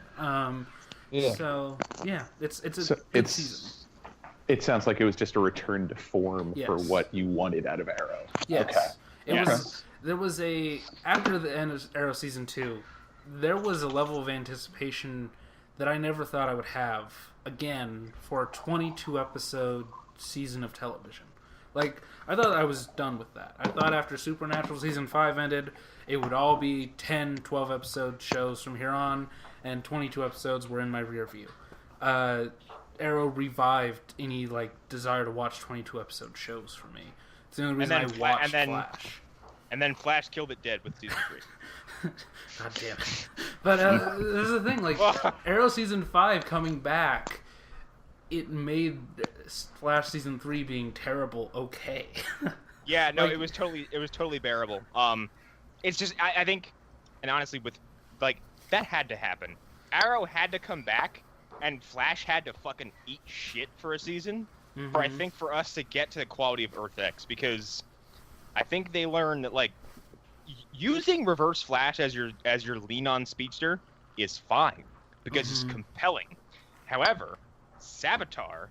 Yeah. So yeah, it's a good season. It sounds like it was just a return to form Yes. for what you wanted out of Arrow. Yes. Okay. There was after the end of Arrow season 2, there was a level of anticipation that I never thought I would have again for a 22 episode season of television. Like, I thought I was done with that. I thought after Supernatural season 5 ended, it would all be 10, 12 episode shows from here on, and 22 episodes were in my rear view. Arrow revived any desire to watch 22 episode shows for me. It's the only reason I watched Flash. And then Flash killed it dead with season 3. God damn it. But this is the thing, Arrow season 5 coming back, it made Flash season 3 being terrible okay. Yeah, no, it was totally bearable. It's just I think, and honestly, with that had to happen. Arrow had to come back, and Flash had to fucking eat shit for a season, for us to get to the quality of Earth X, because I think they learned that using Reverse Flash as your lean on speedster is fine because it's compelling. However, Savitar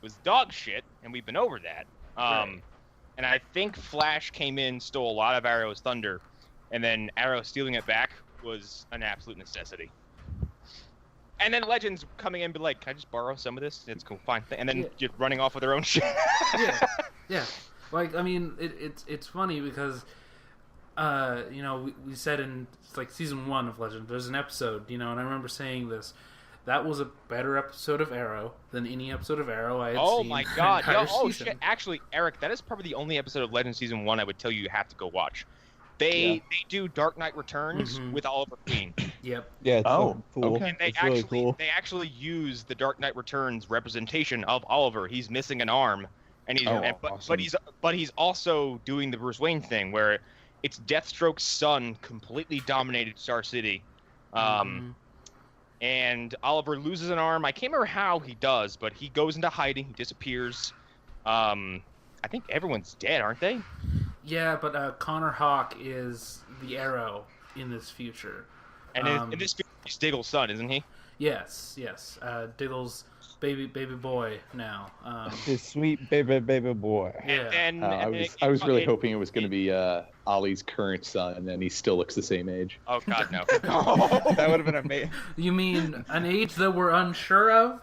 was dog shit, and we've been over that. Right. And I think Flash came in, stole a lot of Arrow's thunder, and then Arrow stealing it back was an absolute necessity. And then Legends coming in and be like, "Can I just borrow some of this? It's cool, fine." And then just running off with their own shit. Yeah. It's funny because, we said in season 1 of Legend, there's an episode, and I remember saying this. That was a better episode of Arrow than any episode of Arrow I had seen. Oh my god! Season. Shit! Actually, Eric, that is probably the only episode of Legend season 1 I would tell you have to go watch. They do Dark Knight Returns with Oliver Queen. Yep. Yeah. It's so cool. Okay. And they actually use the Dark Knight Returns representation of Oliver. He's missing an arm, and but he's also doing the Bruce Wayne thing where it's Deathstroke's son completely dominated Star City. And Oliver loses an arm. I can't remember how he does, but he goes into hiding. He disappears. I think everyone's dead, aren't they? Yeah, but Connor Hawke is the Arrow in this future. And in this future, he's Diggle's son, isn't he? Yes. Diggle's baby boy now. His sweet baby boy. Yeah. And I was really hoping it was going to be Ollie's current son, and he still looks the same age. Oh God, no! That would have been amazing. You mean an age that we're unsure of?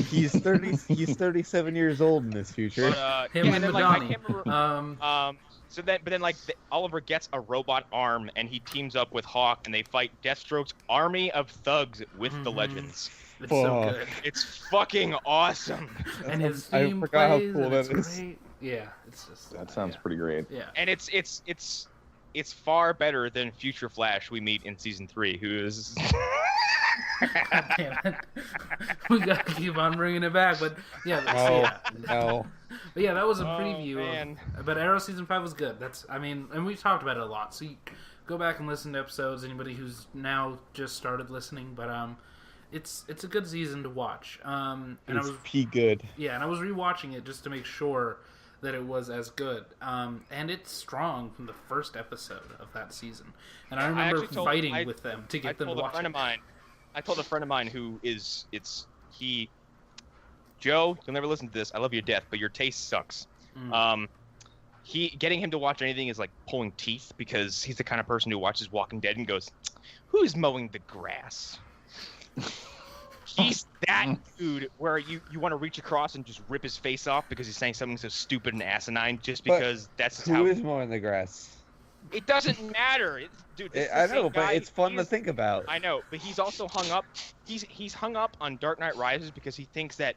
He's 30. He's 37 years old in this future. But, Him and I Madani. can't remember. Oliver gets a robot arm, and he teams up with Hawk, and they fight Deathstroke's army of thugs with the Legends. It's so good. It's fucking awesome. And his I theme forgot how plays, cool and that it's is. great. Yeah, it's just That sounds pretty great. Yeah. And it's far better than Future Flash we meet in season 3, who is. God damn it. We gotta keep on bringing it back, but yeah. No. But yeah, that was a preview. Man. But Arrow season 5 was good. And we've talked about it a lot. So you go back and listen to episodes. Anybody who's now just started listening, but it's a good season to watch. And It's good. Yeah, and I was rewatching it just to make sure that it was as good. And it's strong from the first episode of that season. And I remember fighting with them to get them to watch it. I told a friend of mine who Joe, you'll never listen to this. I love you to death, but your taste sucks. Getting him to watch anything is like pulling teeth, because he's the kind of person who watches Walking Dead and goes, "Who's mowing the grass?" He's that dude where you want to reach across and just rip his face off because he's saying something so stupid and asinine just because that's how. Who is mowing the grass? It doesn't matter, dude. This is I the know, same but guy. it's fun to think about. I know, but he's also hung up. He's hung up on Dark Knight Rises because he thinks that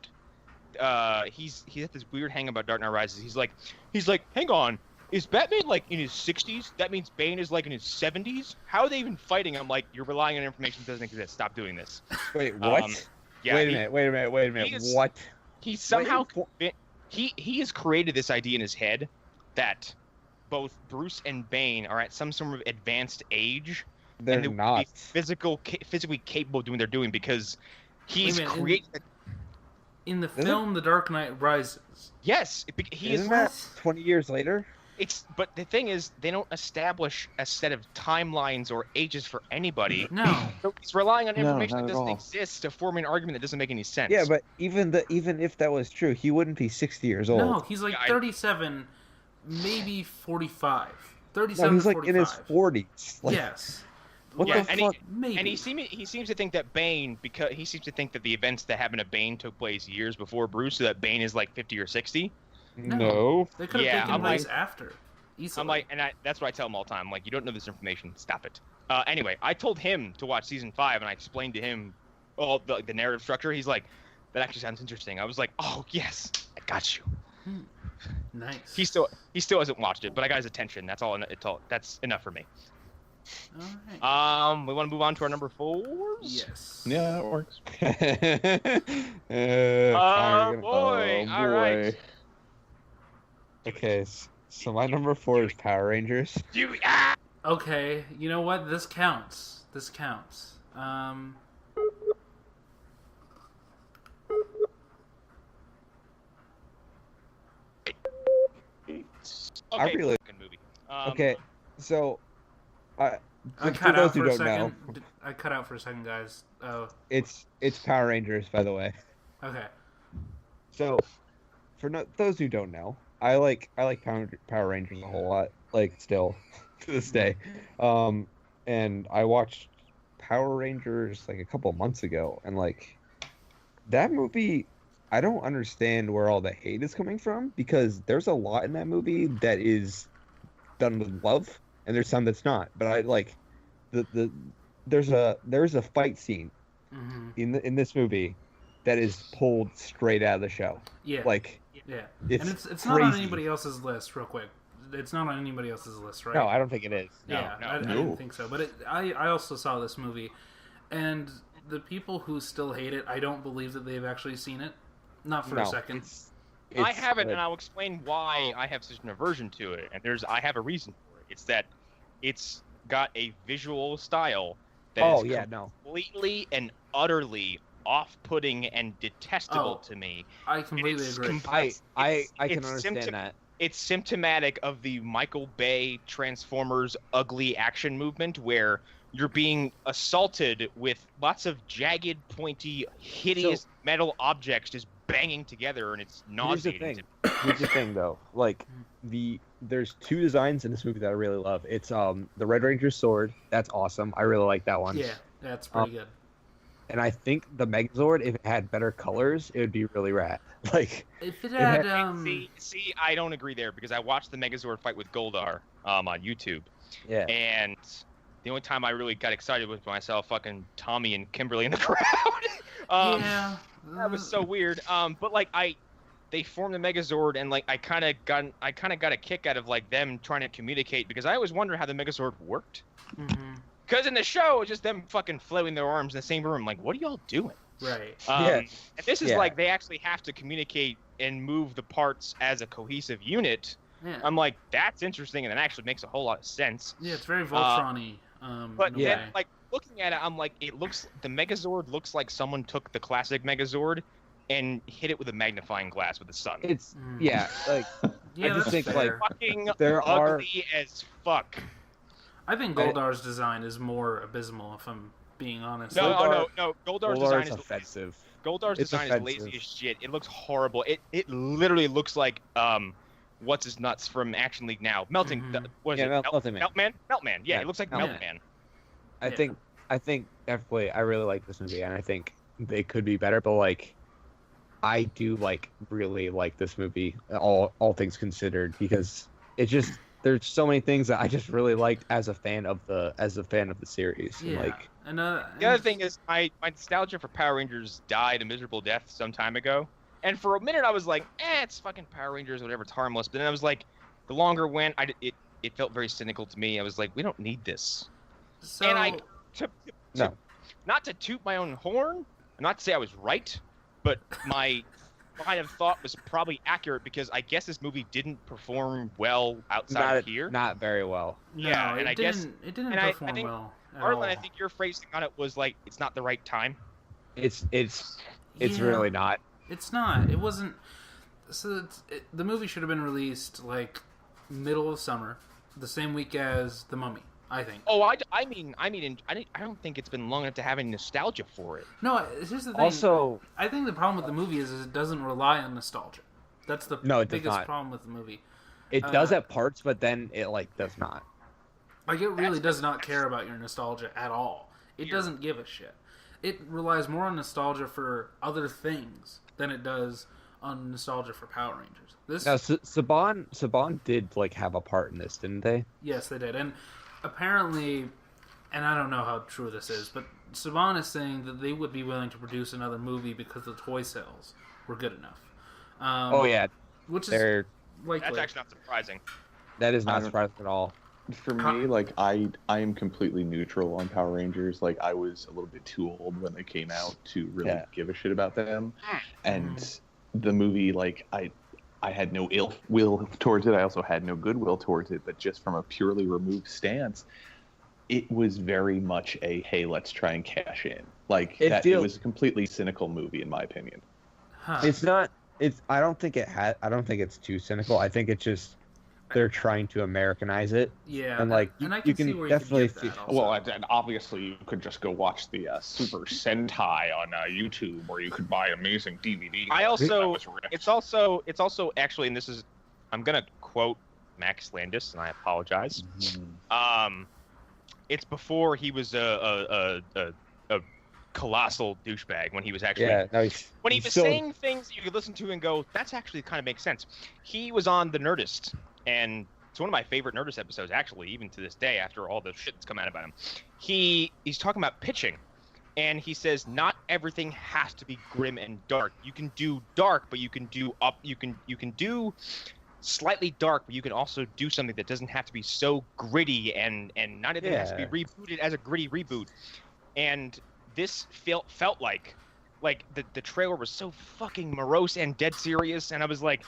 he's had this weird hang about Dark Knight Rises. He's like, hang on, is Batman like in his 60s? That means Bane is like in his 70s. How are they even fighting? I'm like, you're relying on information that doesn't exist. Stop doing this. Wait, what? Yeah, wait a minute. What? He somehow he has created this idea in his head that both Bruce and Bane are at some sort of advanced age. They're and they not would be physically capable of doing what they're doing because he's created. In the film, The Dark Knight Rises. Yes, Isn't that 20 years later? But the thing is, they don't establish a set of timelines or ages for anybody. No. So he's relying on information not that at doesn't all. exist to form an argument that doesn't make any sense. Yeah, but even if that was true, he wouldn't be 60 years old. No, he's like 37, maybe 45. 37, No, he's like 45. in his 40s. Like, Yes. What Yeah, the and fuck? Maybe. And he seems to think that Bane, because he seems to think that the events that happened to Bane took place years before Bruce, so that Bane is like 50 or 60. No. They could have Yeah, taken I'm place like- after. Easily. I'm like, that's what I tell him all the time. I'm like, you don't know this information. Stop it. Anyway, I told him to watch season 5, and I explained to him all the narrative structure. He's like, that actually sounds interesting. I was like, oh yes, I got you. Nice. He still hasn't watched it, but I got his attention. That's all. That's enough for me. All right. We want to move on to our number 4s. Yes. Yeah, that works. Boy. All right. Okay, so my number 4 is Power Rangers. Okay, you know what? This counts. This counts. Okay, really- fucking movie. Okay, so I for cut those out who for a don't second. know, I cut out for a second, guys. Oh, it's Power Rangers, by the way. okay. So, for those who don't know, I like Power Rangers a whole lot. Like still, to this day, and I watched Power Rangers like a couple months ago, and like that movie, I don't understand where all the hate is coming from because there's a lot in that movie that is done with love, and there's some that's not. But I like there's a fight scene in this movie that is pulled straight out of the show. Yeah. Like, yeah. it's And it's not on crazy. anybody else's list, real quick. It's not on anybody else's list, right? No, I don't think it is. Yeah, No, I no. didn't think so. But I also saw this movie, and the people who still hate it, I don't believe that they've actually seen it. Not for a second. I haven't, and I'll explain why I have such an aversion to it. And I have a reason for it. It's that it's got a visual style that is completely and utterly off-putting and detestable to me. I completely agree. I can understand that. It's symptomatic of the Michael Bay Transformers ugly action movement where you're being assaulted with lots of jagged, pointy, hideous metal objects just banging together, and it's nauseating. Here's the thing, though. Like, there's 2 designs in this movie that I really love. It's the Red Ranger sword. That's awesome. I really like that one. Yeah, that's pretty good. And I think the Megazord, if it had better colors, it would be really rad. Like, if it had, see, I don't agree there because I watched the Megazord fight with Goldar on YouTube. Yeah. And the only time I really got excited was when I saw fucking Tommy and Kimberly in the crowd. Yeah. That was so weird. But like they formed the Megazord, and like I kind of got a kick out of like them trying to communicate because I always wondered how the Megazord worked. Because in the show, it's just them fucking flailing their arms in the same room. Like, what are y'all doing? Right. And this is like they actually have to communicate and move the parts as a cohesive unit. Yeah. I'm like, that's interesting, and it actually makes a whole lot of sense. Yeah, it's very Voltron-y. But in a then, way. like looking at it, I'm like, the Megazord looks like someone took the classic Megazord and hit it with a magnifying glass with the sun. It's like Yeah, I just that's think fair. like fucking there are- ugly as fuck. I think Goldar's design is more abysmal, if I'm being honest. No, Goldar's Goldar's design is offensive. Goldar's It's design offensive. is lazy as shit. It looks horrible. It literally looks like what's his nuts from Action League Now. Melting. What is it? Melting Man. Meltman. Yeah, it looks like Meltman. Meltman. I think definitely I really like this movie, and I think they could be better, but like I do really like this movie, all things considered, because it's just there's so many things that I just really liked as a fan of the series. Yeah. And the other thing is my nostalgia for Power Rangers died a miserable death some time ago. And for a minute I was like, it's fucking Power Rangers, whatever, it's harmless. But then I was like, the longer it went, it felt very cynical to me. I was like, we don't need this. So, And No. not to toot my own horn, not to say I was right, but my line of thought was probably accurate, because I guess this movie didn't perform well outside of here. Not very well. Yeah, no, and it I didn't, guess it didn't and I perform think, well. Arlen, I think your phrasing on it was like, it's not the right time. It's Yeah. really not. It's not. It wasn't. So the movie should have been released like middle of summer, the same week as The Mummy, I think. Oh, I mean, I don't think it's been long enough to have any nostalgia for it. No, here's the thing. Also, I think the problem with the movie is it doesn't rely on nostalgia. That's the No, it does biggest not. problem with the movie. it does at parts, but then it does not. Like, it really does not care about your nostalgia at all. It doesn't give a shit. It relies more on nostalgia for other things than it does on nostalgia for Power Rangers. This, Now, Saban did have a part in this, didn't they? yes, they did, and apparently, and I don't know how true this is, but Saban is saying that they would be willing to produce another movie because the toy sales were good enough. Oh yeah, which is they're likely. That's actually not surprising. that is I not don't- surprising at all. For me, I am completely neutral on Power Rangers. Like, I was a little bit too old when they came out to really give a shit about them. And the movie, I had no ill will towards it. I also had no goodwill towards it. But just from a purely removed stance, it was very much a, hey, let's try and cash in. It was a completely cynical movie, in my opinion. Huh. It's not. I don't think it's too cynical. I think it's just they're trying to Americanize it. Yeah, and and I you see can where definitely you could get that also. Well, and obviously you could just go watch the Super Sentai on YouTube, or you could buy amazing DVD. It's also actually, and this is, I'm gonna quote Max Landis, and I apologize. It's before he was a colossal douchebag, when he was actually when he was saying things you could listen to and go, that's actually kind of makes sense. He was on The Nerdist, and it's one of my favorite Nerdist episodes, actually, even to this day, after all the shit that's come out about him. He's talking about pitching, and he says not everything has to be grim and dark. You can do dark, but you can do do slightly dark, but you can also do something that doesn't have to be so gritty, and not everything has to be rebooted as a gritty reboot. And this felt like the trailer was so fucking morose and dead serious, and I was like,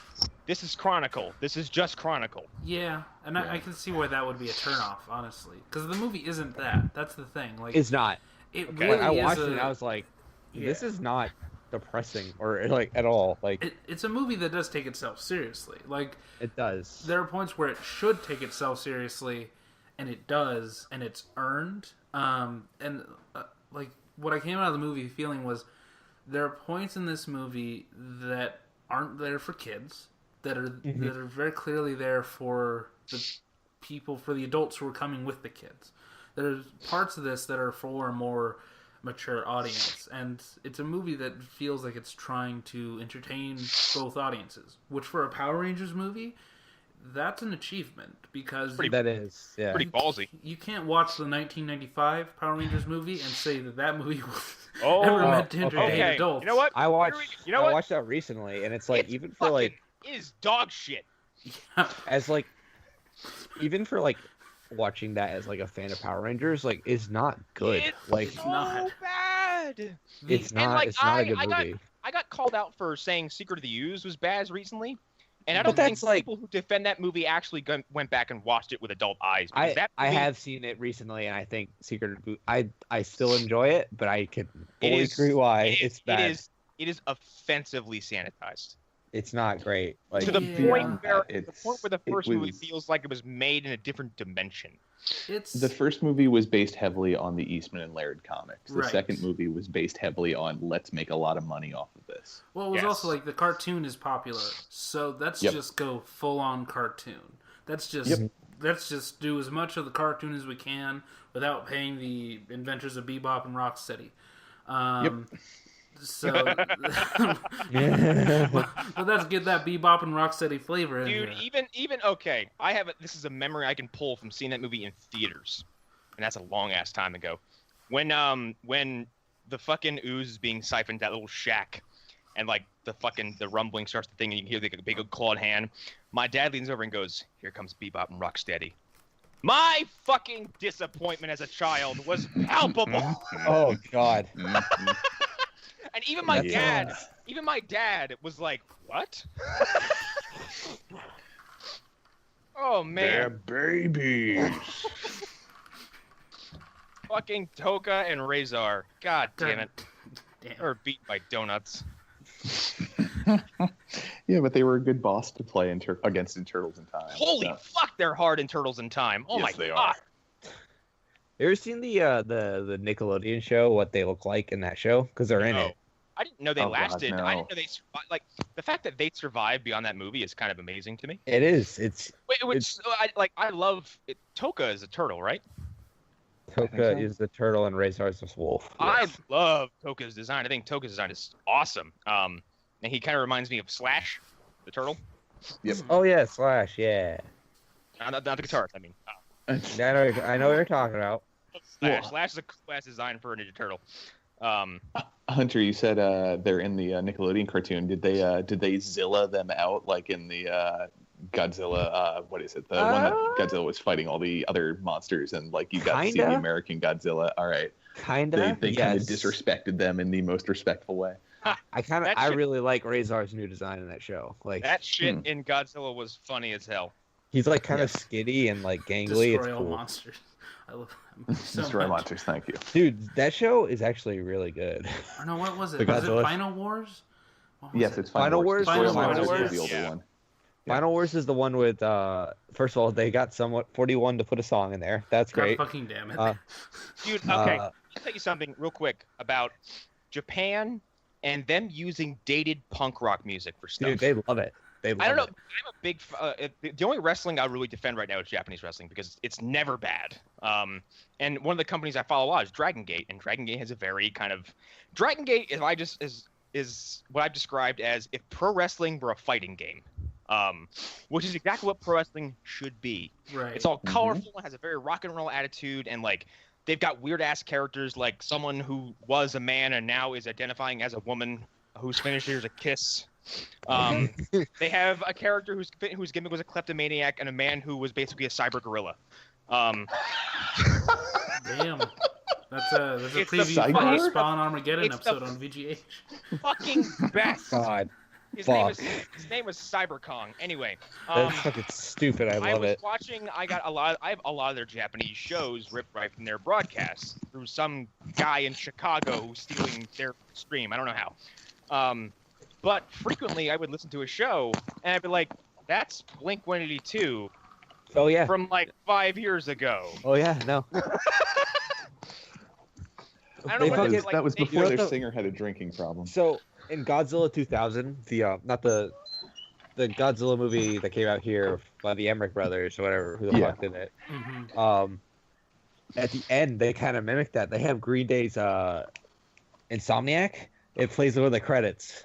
this is Chronicle. This is just Chronicle. Yeah, and I can see why that would be a turnoff, honestly, because the movie isn't that. That's the thing. It's not. It Okay. really I is watched it and I was like, this is not depressing or at all. It's a movie that does take itself seriously. It does. There are points where it should take itself seriously, and it does, and it's earned. What I came out of the movie feeling was, there are points in this movie that aren't there for kids, that are very clearly there for the people, for the adults who are coming with the kids. There's parts of this that are for a more mature audience, and it's a movie that feels like it's trying to entertain both audiences, which for a Power Rangers movie, that's an achievement, because That is, yeah. Pretty ballsy. you can't watch the 1995 Power Rangers movie and say that movie was ever meant to entertain Okay. adults. You know what? I watched. You know what? I watched that recently, and it's It's even for fucking is dog shit. as even for watching that as a fan of Power Rangers, is not good. It's so not. bad. It's And, not. It's not a good I movie. got called out for saying Secret of the Ooze was bad recently, and I But don't think that's people who defend that movie actually went back and watched it with adult eyes. because that I movie- have seen it recently, and I think Secret of I still enjoy it, but I could It fully is- agree why it- it's bad. It is offensively sanitized. It's not great. To the Yeah. point where the it first movie was- feels like it was made in a different dimension. It's The first movie was based heavily on the Eastman and Laird comics. The Right. second movie was based heavily on, let's make a lot of money off of this. well, it was Yes. also the cartoon is popular, so let's just go full on cartoon. Let's just do as much of the cartoon as we can without paying the inventors of Bebop and Rocksteady. So, well, that's get that bebop and rocksteady flavor in Dude, here. even okay. This is a memory I can pull from seeing that movie in theaters, and that's a long ass time ago. When the fucking ooze is being siphoned that little shack, and like the rumbling starts to thing, and you can hear the big clawed hand. My dad leans over and goes, "Here comes Bebop and Rocksteady." My fucking disappointment as a child was palpable. Oh God. And even my dad was like, "What?" Oh man. They're babies. Fucking Toka and Razor. God damn it. Damn. Or beat by donuts. Yeah, but they were a good boss to play against in Turtles in Time. Holy fuck, they're hard in Turtles in Time. Oh Yes, my they god. are. You ever seen the Nickelodeon show? What they look like in that show? Because they're in No. it. I didn't know they Oh, God, lasted. no. I didn't know they survived. Like the fact that they survived beyond that movie is kind of amazing to me. It is. It's I love it. Toka is a turtle, right? Toka so. is the turtle and Razor is the wolf. I love Toka's design. I think Toka's design is awesome. And he kind of reminds me of Slash, the turtle. Yep. Oh yeah, Slash. Yeah. Not the guitarist. I mean, I know what you're talking about. Slash. Slash is a cool ass design for a Ninja Turtle. Hunter, you said they're in the Nickelodeon cartoon. Did they Zilla them out like in the Godzilla? What is it? The one that Godzilla was fighting all the other monsters, and like you got to see the Kinda. American Godzilla. All right, Kinda. they kind of yes. disrespected them in the most respectful way. That I shit- really like Razor's new design in that show. Like That shit in Godzilla was funny as hell. he's like kind of skinny and like gangly. It's Destroy all cool. monsters. I love that so Destroy much. monsters. Thank you. Dude, that show is actually really good. Or no, what was it? The Was it Godzilla- Final Wars? What was Yes, it? it's Final Wars. Wars? Destroy all Final monsters Wars, was the older yeah. one. Final Wars is the one with first of all, they got somewhat 41 to put a song in there. That's God great. fucking damn it. Dude, okay. Uh, I'll tell you something real quick about Japan and them using dated punk rock music for stuff. Dude, they love it. They love I don't know. it. I'm a big. The only wrestling I really defend right now is Japanese wrestling because it's never bad. And one of the companies I follow a lot is Dragon Gate, and Dragon Gate has a very kind of Dragon Gate. Is what I've described as if pro wrestling were a fighting game, which is exactly what pro wrestling should be. Right. It's all colorful and has a very rock and roll attitude, and like they've got weird ass characters like someone who was a man and now is identifying as a woman whose finisher is a kiss. They have a character whose gimmick was a kleptomaniac and a man who was basically a cyber gorilla. Damn. That's a It's the preview for cyber- our Spawn Armageddon It's the- episode on VGH. Fucking best. God, His fuck. name was Cyberkong. Anyway, That's fucking stupid. I love was it. watching. I have a lot of their Japanese shows ripped right from their broadcasts through some guy in Chicago who's stealing their stream. I don't know how. But frequently I would listen to a show and I'd be like, "That's Blink-182 Oh yeah. from like 5 years ago." Oh yeah. No. I don't They know what fucking- it's like. That was they- before what their the- singer had a drinking problem. So in Godzilla 2000, the not the Godzilla movie that came out here by the Emmerich brothers or whatever, who the Yeah. fuck did it. Mm-hmm. At the end, they kind of mimic that. They have Green Day's Insomniac. It plays over the credits,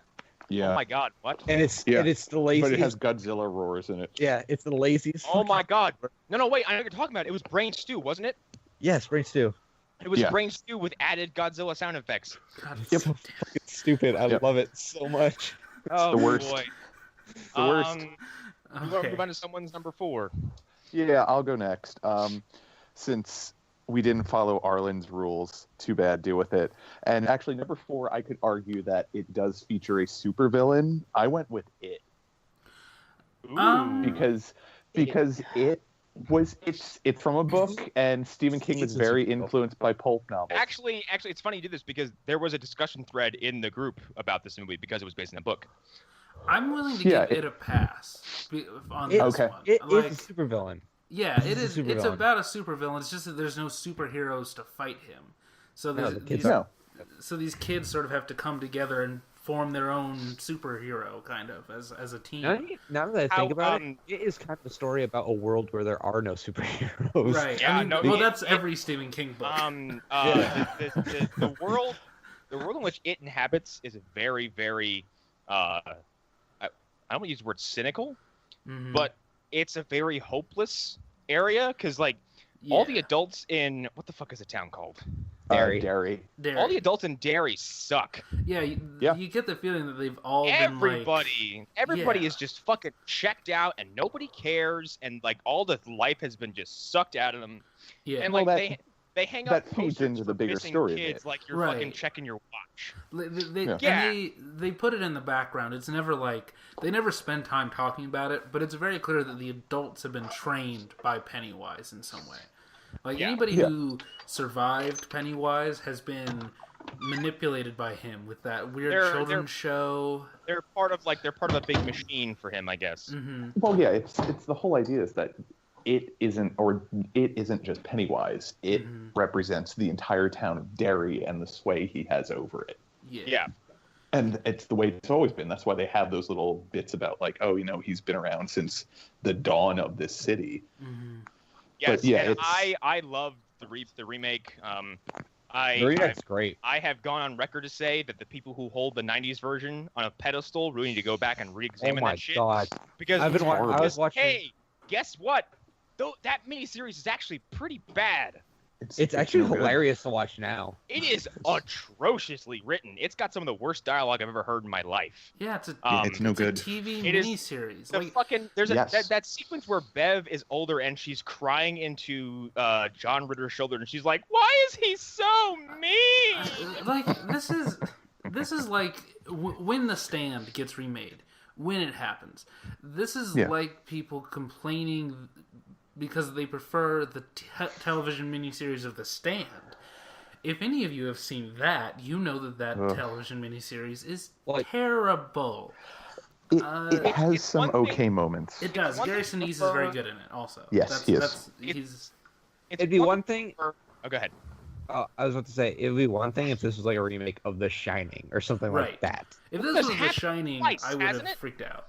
Yeah, Oh my god, what? and it's Yeah. and it's the but laziest. it has Godzilla roars in it. Yeah, it's the laziest. Oh my god. No, wait, I know what you're talking about. It was Brain Stew, wasn't it? Yes, Brain Stew. It was Yeah. Brain Stew with added Godzilla sound effects. God, It's so fucking stupid. I Yep. love it so much. Oh, the worst. boy. The worst. You want to move on to someone's number 4. Yeah, I'll go next. Since we didn't follow Arlen's rules, too bad, deal with it. And actually, number 4, I could argue that it does feature a supervillain. I went with it Um, because it's from a book, and Stephen King was It's a very supervillain. influenced by pulp novels. Actually, it's funny you did this because there was a discussion thread in the group about this movie because it was based on a book. I'm willing to Yeah, give it a pass on It- this Okay. one. It Like, is a supervillain. yeah, it It's a is. It's supervillain. about a supervillain. It's just that there's no superheroes to fight him. So No, there's, the kids these, No. so these kids sort of have to come together and form their own superhero, kind of as a team. Now that I How, think about it, it is kind of a story about a world where there are no superheroes. Right. Yeah, I mean, no, well, it- that's it- every Stephen King book. The world the world in which it inhabits is very, very. I don't want to use the word cynical, but it's a very hopeless area because like all the adults in what the fuck is the town called? Derry. All the adults in Derry suck. Yeah, you get the feeling that they've all everybody is just fucking checked out and nobody cares and like all the life has been just sucked out of them. Yeah, and like they hang up feeds into the bigger story. Kids like you're fucking checking your watch. They put it in the background. It's never like they never spend time talking about it, but it's very clear that the adults have been trained by Pennywise in some way. Like anybody who survived Pennywise has been manipulated by him with that weird children's show. They're part of a big machine for him, I guess. Well, yeah, it's the whole idea is that it isn't just Pennywise. It represents the entire town of Derry and the sway he has over it. Yeah. And it's the way it's always been. That's why they have those little bits about like, oh, he's been around since the dawn of this city. Yes, and I love the remake. The remake's great. I have gone on record to say that the people who hold the '90s version on a pedestal really need to go back and re-examine that shit. Oh my god! Because I was watching. Hey, guess what? Though that miniseries is actually pretty bad. It's actually hilarious to watch now. It is atrociously written. It's got some of the worst dialogue I've ever heard in my life. Yeah, it's no good. It's a TV miniseries. There's that sequence where Bev is older and she's crying into John Ritter's shoulder and she's like, "Why is he so mean?" Like this is like when The Stand gets remade, when it happens. This is like people complaining because they prefer the television miniseries of The Stand. If any of you have seen that, you know that television miniseries is terrible. It has some okay moments. It does. Gary Sinise is very good in it also. Yes, he is. It'd be one thing... Oh, go ahead. I was about to say, it would be one thing if this was like a remake of The Shining or something like that. If this was The Shining, I would have freaked out.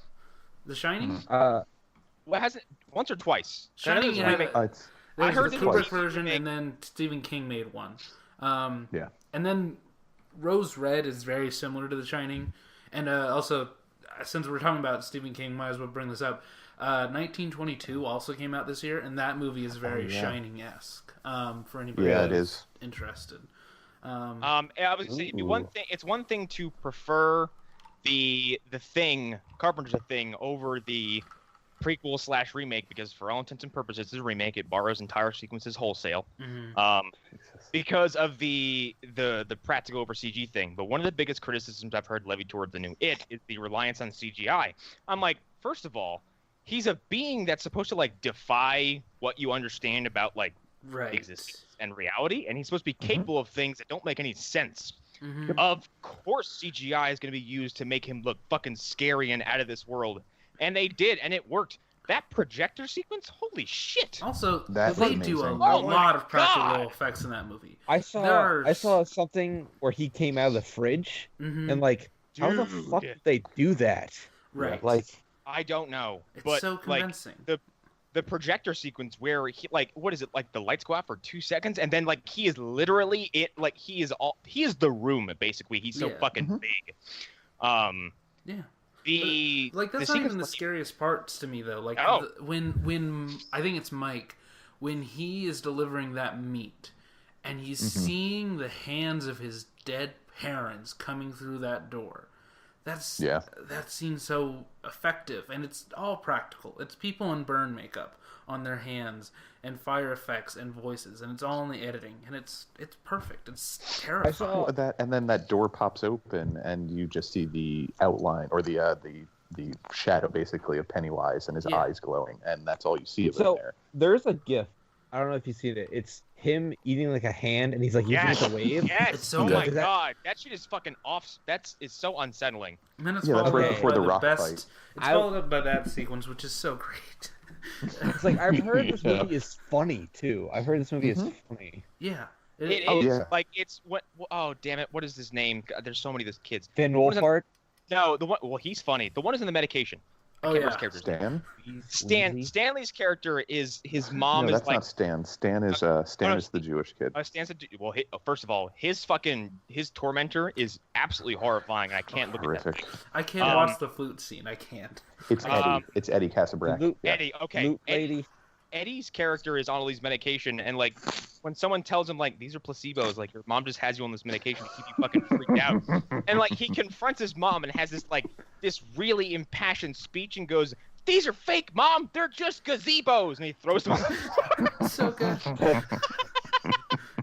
The Shining? Well, hasn't once or twice? Shining had I heard the Kubrick version, and then Stephen King made one. And then Rose Red is very similar to The Shining, and also since we're talking about Stephen King, might as well bring this up. 1922 also came out this year, and that movie is very Shining-esque. For anybody who's interested. I was gonna say it'd be one thing. It's one thing to prefer the Thing, Carpenter's Thing, over the prequel / remake, because for all intents and purposes it's a remake. It borrows entire sequences wholesale because of the practical over CG thing. But one of the biggest criticisms I've heard levied towards the new It is the reliance on CGI. I'm like, first of all, he's a being that's supposed to like defy what you understand about like existence and reality, and he's supposed to be capable of things that don't make any sense. Of course CGI is going to be used to make him look fucking scary and out of this world. And they did, and it worked. That projector sequence, holy shit! Also, they do a lot of practical effects in that movie. I saw something where he came out of the fridge, and like, how the fuck did they do that? Right. Like, I don't know. It's so convincing. Like, the projector sequence where he, like, what is it, like the lights go out for 2 seconds, and then like he is literally like he is the room basically. He's so fucking big. That's not even the scariest parts to me though. Like when I think it's Mike, when he is delivering that meat and he's seeing the hands of his dead parents coming through that door. That seems so effective, and it's all practical. It's people in burn makeup on their hands and fire effects and voices, and it's all in the editing, and it's perfect. It's terrifying. I saw that, and then that door pops open, and you just see the outline or the shadow basically of Pennywise and his eyes glowing, and that's all you see of him there. There's a GIF. I don't know if you've seen it. It's him eating like a hand, and he's like using it to wave. Yes. It's so oh my god, that shit is fucking off. Is so unsettling. And then it's followed up by the best. It's followed up by that sequence, which is so great. It's like I've heard this movie is funny too. I've heard this movie is funny. Yeah. It is like it's what? Oh damn it! What is his name? God, there's so many of these kids. Finn Wolfhard. No, the one. Well, he's funny. The one is in the medication. Oh, His yeah. character's Stan? Stanley's character is his mom No, is that's like not Stan. Stan is the Jewish kid. first of all, his tormentor is absolutely horrifying, and I can't look at that. Horrific. I can't watch the flute scene. I can't. It's Eddie. It's Eddie Casabranca. Yeah. Eddie, okay. Loot lady. Eddie's character is on all these medication, and like when someone tells him like these are placebos, like your mom just has you on this medication to keep you fucking freaked out, and like he confronts his mom and has this really impassioned speech and goes, "These are fake, Mom. They're just gazebos," and he throws them. So good.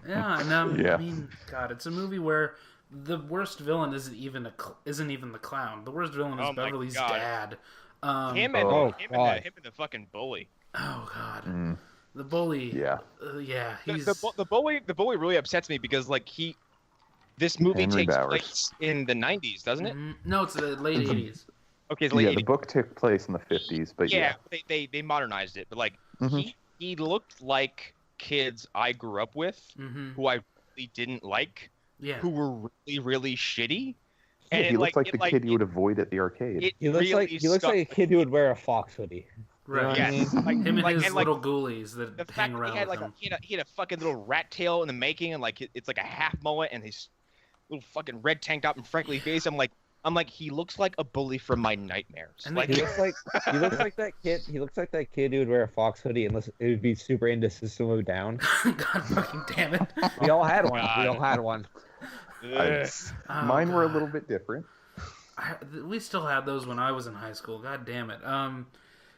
Yeah, and Yeah. I mean, God, it's a movie where the worst villain isn't even the clown. The worst villain is Oh my Beverly's God. dad. him Oh, and God. the fucking bully. Oh God, the bully. Yeah. Yeah, he's The bully really upsets me because like this movie Henry takes Bowers. place in the 90s, doesn't it? No, it's the late 80s. Okay, it's late Yeah, 80s. the book took place in the 50s, but yeah. they modernized it, but like Mhm. he looked like kids I grew up with Mm-hmm. who I really didn't like, Yeah. who were really really shitty. Yeah, And he looks like the kid you would avoid at the arcade. It He looks really like a kid who would wear a fox hoodie. Right. You know what I Yes, like, Him and like, his and, like, little ghoulies that the hang fact that around he had with like him. he had a fucking little rat tail in the making, and like it's like a half mullet and his little fucking red tank top and freckly face. I'm like he looks like a bully from my nightmares. And Like He looks like that kid. He looks like that kid who would wear a fox hoodie and it would be super into System of a Down. God fucking damn it. We all had one. God. We all had one. ugh. Oh, Mine were a God. little bit different. We still had those when I was in high school. God damn it.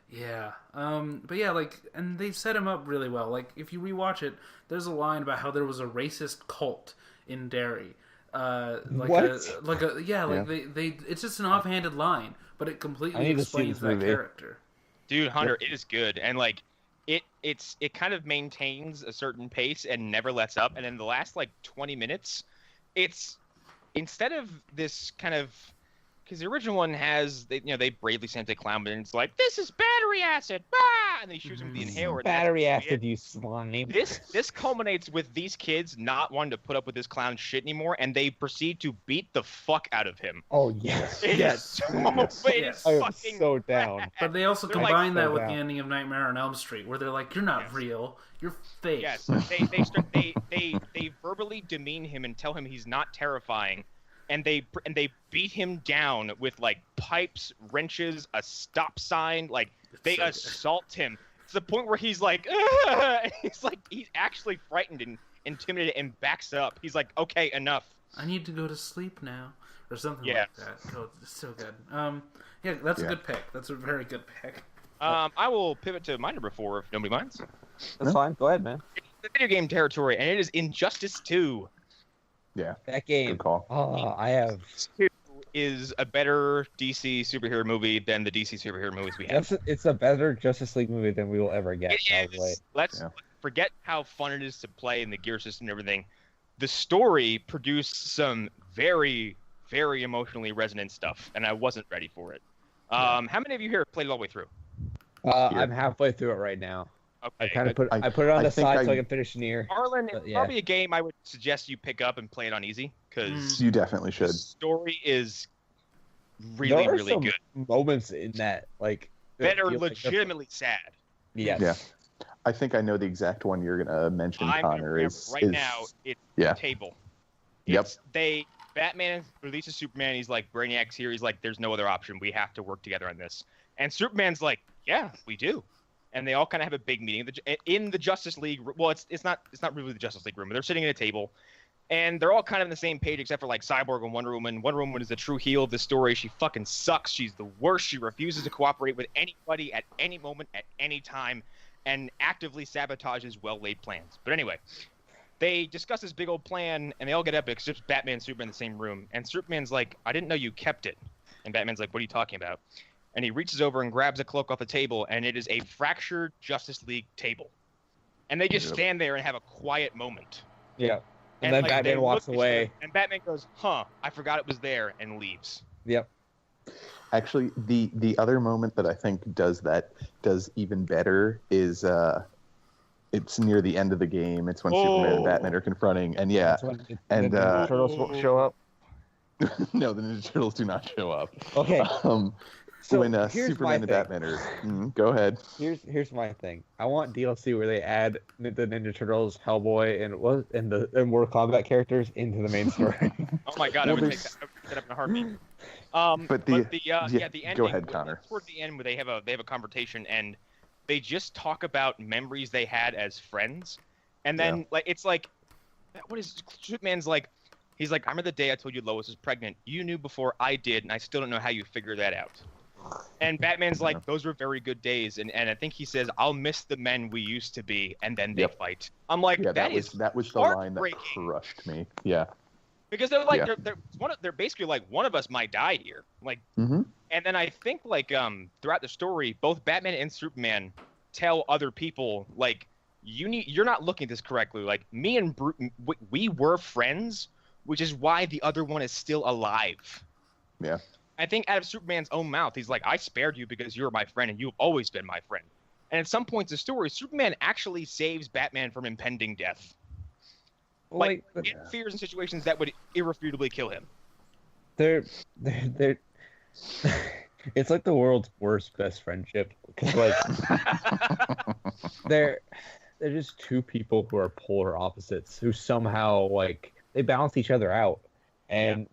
Yeah. But yeah, like, and they set him up really well. Like, if you rewatch it, there's a line about how there was a racist cult in Derry. What? Yeah. They it's just an offhanded line, but it I completely need to see explains this that movie. character. Dude, Hunter, it is good, and like it kind of maintains a certain pace and never lets up. And in the last like 20 minutes, it's instead of this kind of because the original one has they bravely sent a clown, but it's like this is battery acid, and they shoot him with the inhaler. and that's Battery it. acid, you slime. This culminates with these kids not wanting to put up with this clown shit anymore, and they proceed to beat the fuck out of him. Oh yes, It is yes. so, Yes. it is I am fucking so down. But they also They're like- combine that so with down. the ending of Nightmare on Elm Street, where they're like, "You're not Yes. real. You're fake." Yes, they verbally demean him and tell him he's not terrifying, and they beat him down with like pipes, wrenches, a stop sign. Like they so good. assault him to the point where he's like, "Ugh!" he's actually frightened and intimidated and backs up. He's like, "Okay, enough." I need to go to sleep now, or something Yeah. like that. Oh, it's so good. Yeah, that's a Yeah. good pick. That's a very good pick. I will pivot to my number 4 if nobody minds. That's fine. Go ahead, man. It's the video game territory, and it is Injustice 2. Yeah, That game. good call. Oh, I have. 2 is a better DC superhero movie than the DC superhero movies we have. It's a better Justice League movie than we will ever get. It Probably. is. Let's Yeah. forget how fun it is to play in the gear system and everything. The story produced some very, very emotionally resonant stuff, and I wasn't ready for it. How many of you here have played it all the way through? I'm halfway through it right now. Okay. I kind of put I- I put it on I the think side so I- I can finish near. Arlen, but it's yeah. probably a game I would suggest you pick up and play it on easy, because You definitely the should. story is really, There are really some good. moments in that like That are feel like they're- legitimately sad. Yes. Yeah. I think I know the exact one you're gonna mention, I'm gonna Connor. remember Is right is now. It's yeah. Table. Yep. Batman releases Superman. He's like, Brainiac's here. He's like, there's no other option. We have to work together on this. And Superman's like, yeah, we do. And they all kind of have a big meeting in the Justice League. Well, it's not really the Justice League room. But they're sitting at a table, and they're all kind of on the same page except for like Cyborg and Wonder Woman. Wonder Woman is the true heel of the story. She fucking sucks. She's the worst. She refuses to cooperate with anybody at any moment, at any time, and actively sabotages well-laid plans. But anyway, they discuss this big old plan, and they all get up except Batman and Superman in the same room. And Superman's like, I didn't know you kept it. And Batman's like, what are you talking about? And he reaches over and grabs a cloak off the table, and it is a fractured Justice League table. And they just Yep. stand there and have a quiet moment. Yeah. And then like, they Batman walks look at each other, away. and Batman goes, huh, I forgot it was there, and leaves. Yep. Actually, the other moment that I think does even better is it's near the end of the game. It's when Superman and Batman are confronting, and yeah, That's when and, the Ninja Turtles will show up. no, the Ninja Turtles do not show up. Okay. So when here's Superman and my thing. Batman are. Go ahead. Here's my thing. I want DLC where they add the Ninja Turtles, Hellboy, and Mortal Kombat characters into the main story. Oh my god, I would take that up in a heartbeat. But the ending. Go ahead, Connor. Toward the end, where they have a conversation and they just talk about memories they had as friends, and then it's like, what is Superman's like? He's like, I remember the day I told you Lois was pregnant. You knew before I did, and I still don't know how you figured that out. And Batman's like, those were very good days, and I think he says, I'll miss the men we used to be, and then they fight. I'm like, that was the line that crushed me. Yeah. Because they're like they're basically like, one of us might die here. Like and then I think like throughout the story, both Batman and Superman tell other people like, you're not looking at this correctly. Like me and we were friends, which is why the other one is still alive. Yeah. I think out of Superman's own mouth, he's like, I spared you because you were my friend and you've always been my friend. And at some points in the story, Superman actually saves Batman from impending death. Like, it fears in situations that would irrefutably kill him. They're it's like the world's worst best friendship. Because, like, they're just two people who are polar opposites who somehow, like, they balance each other out. And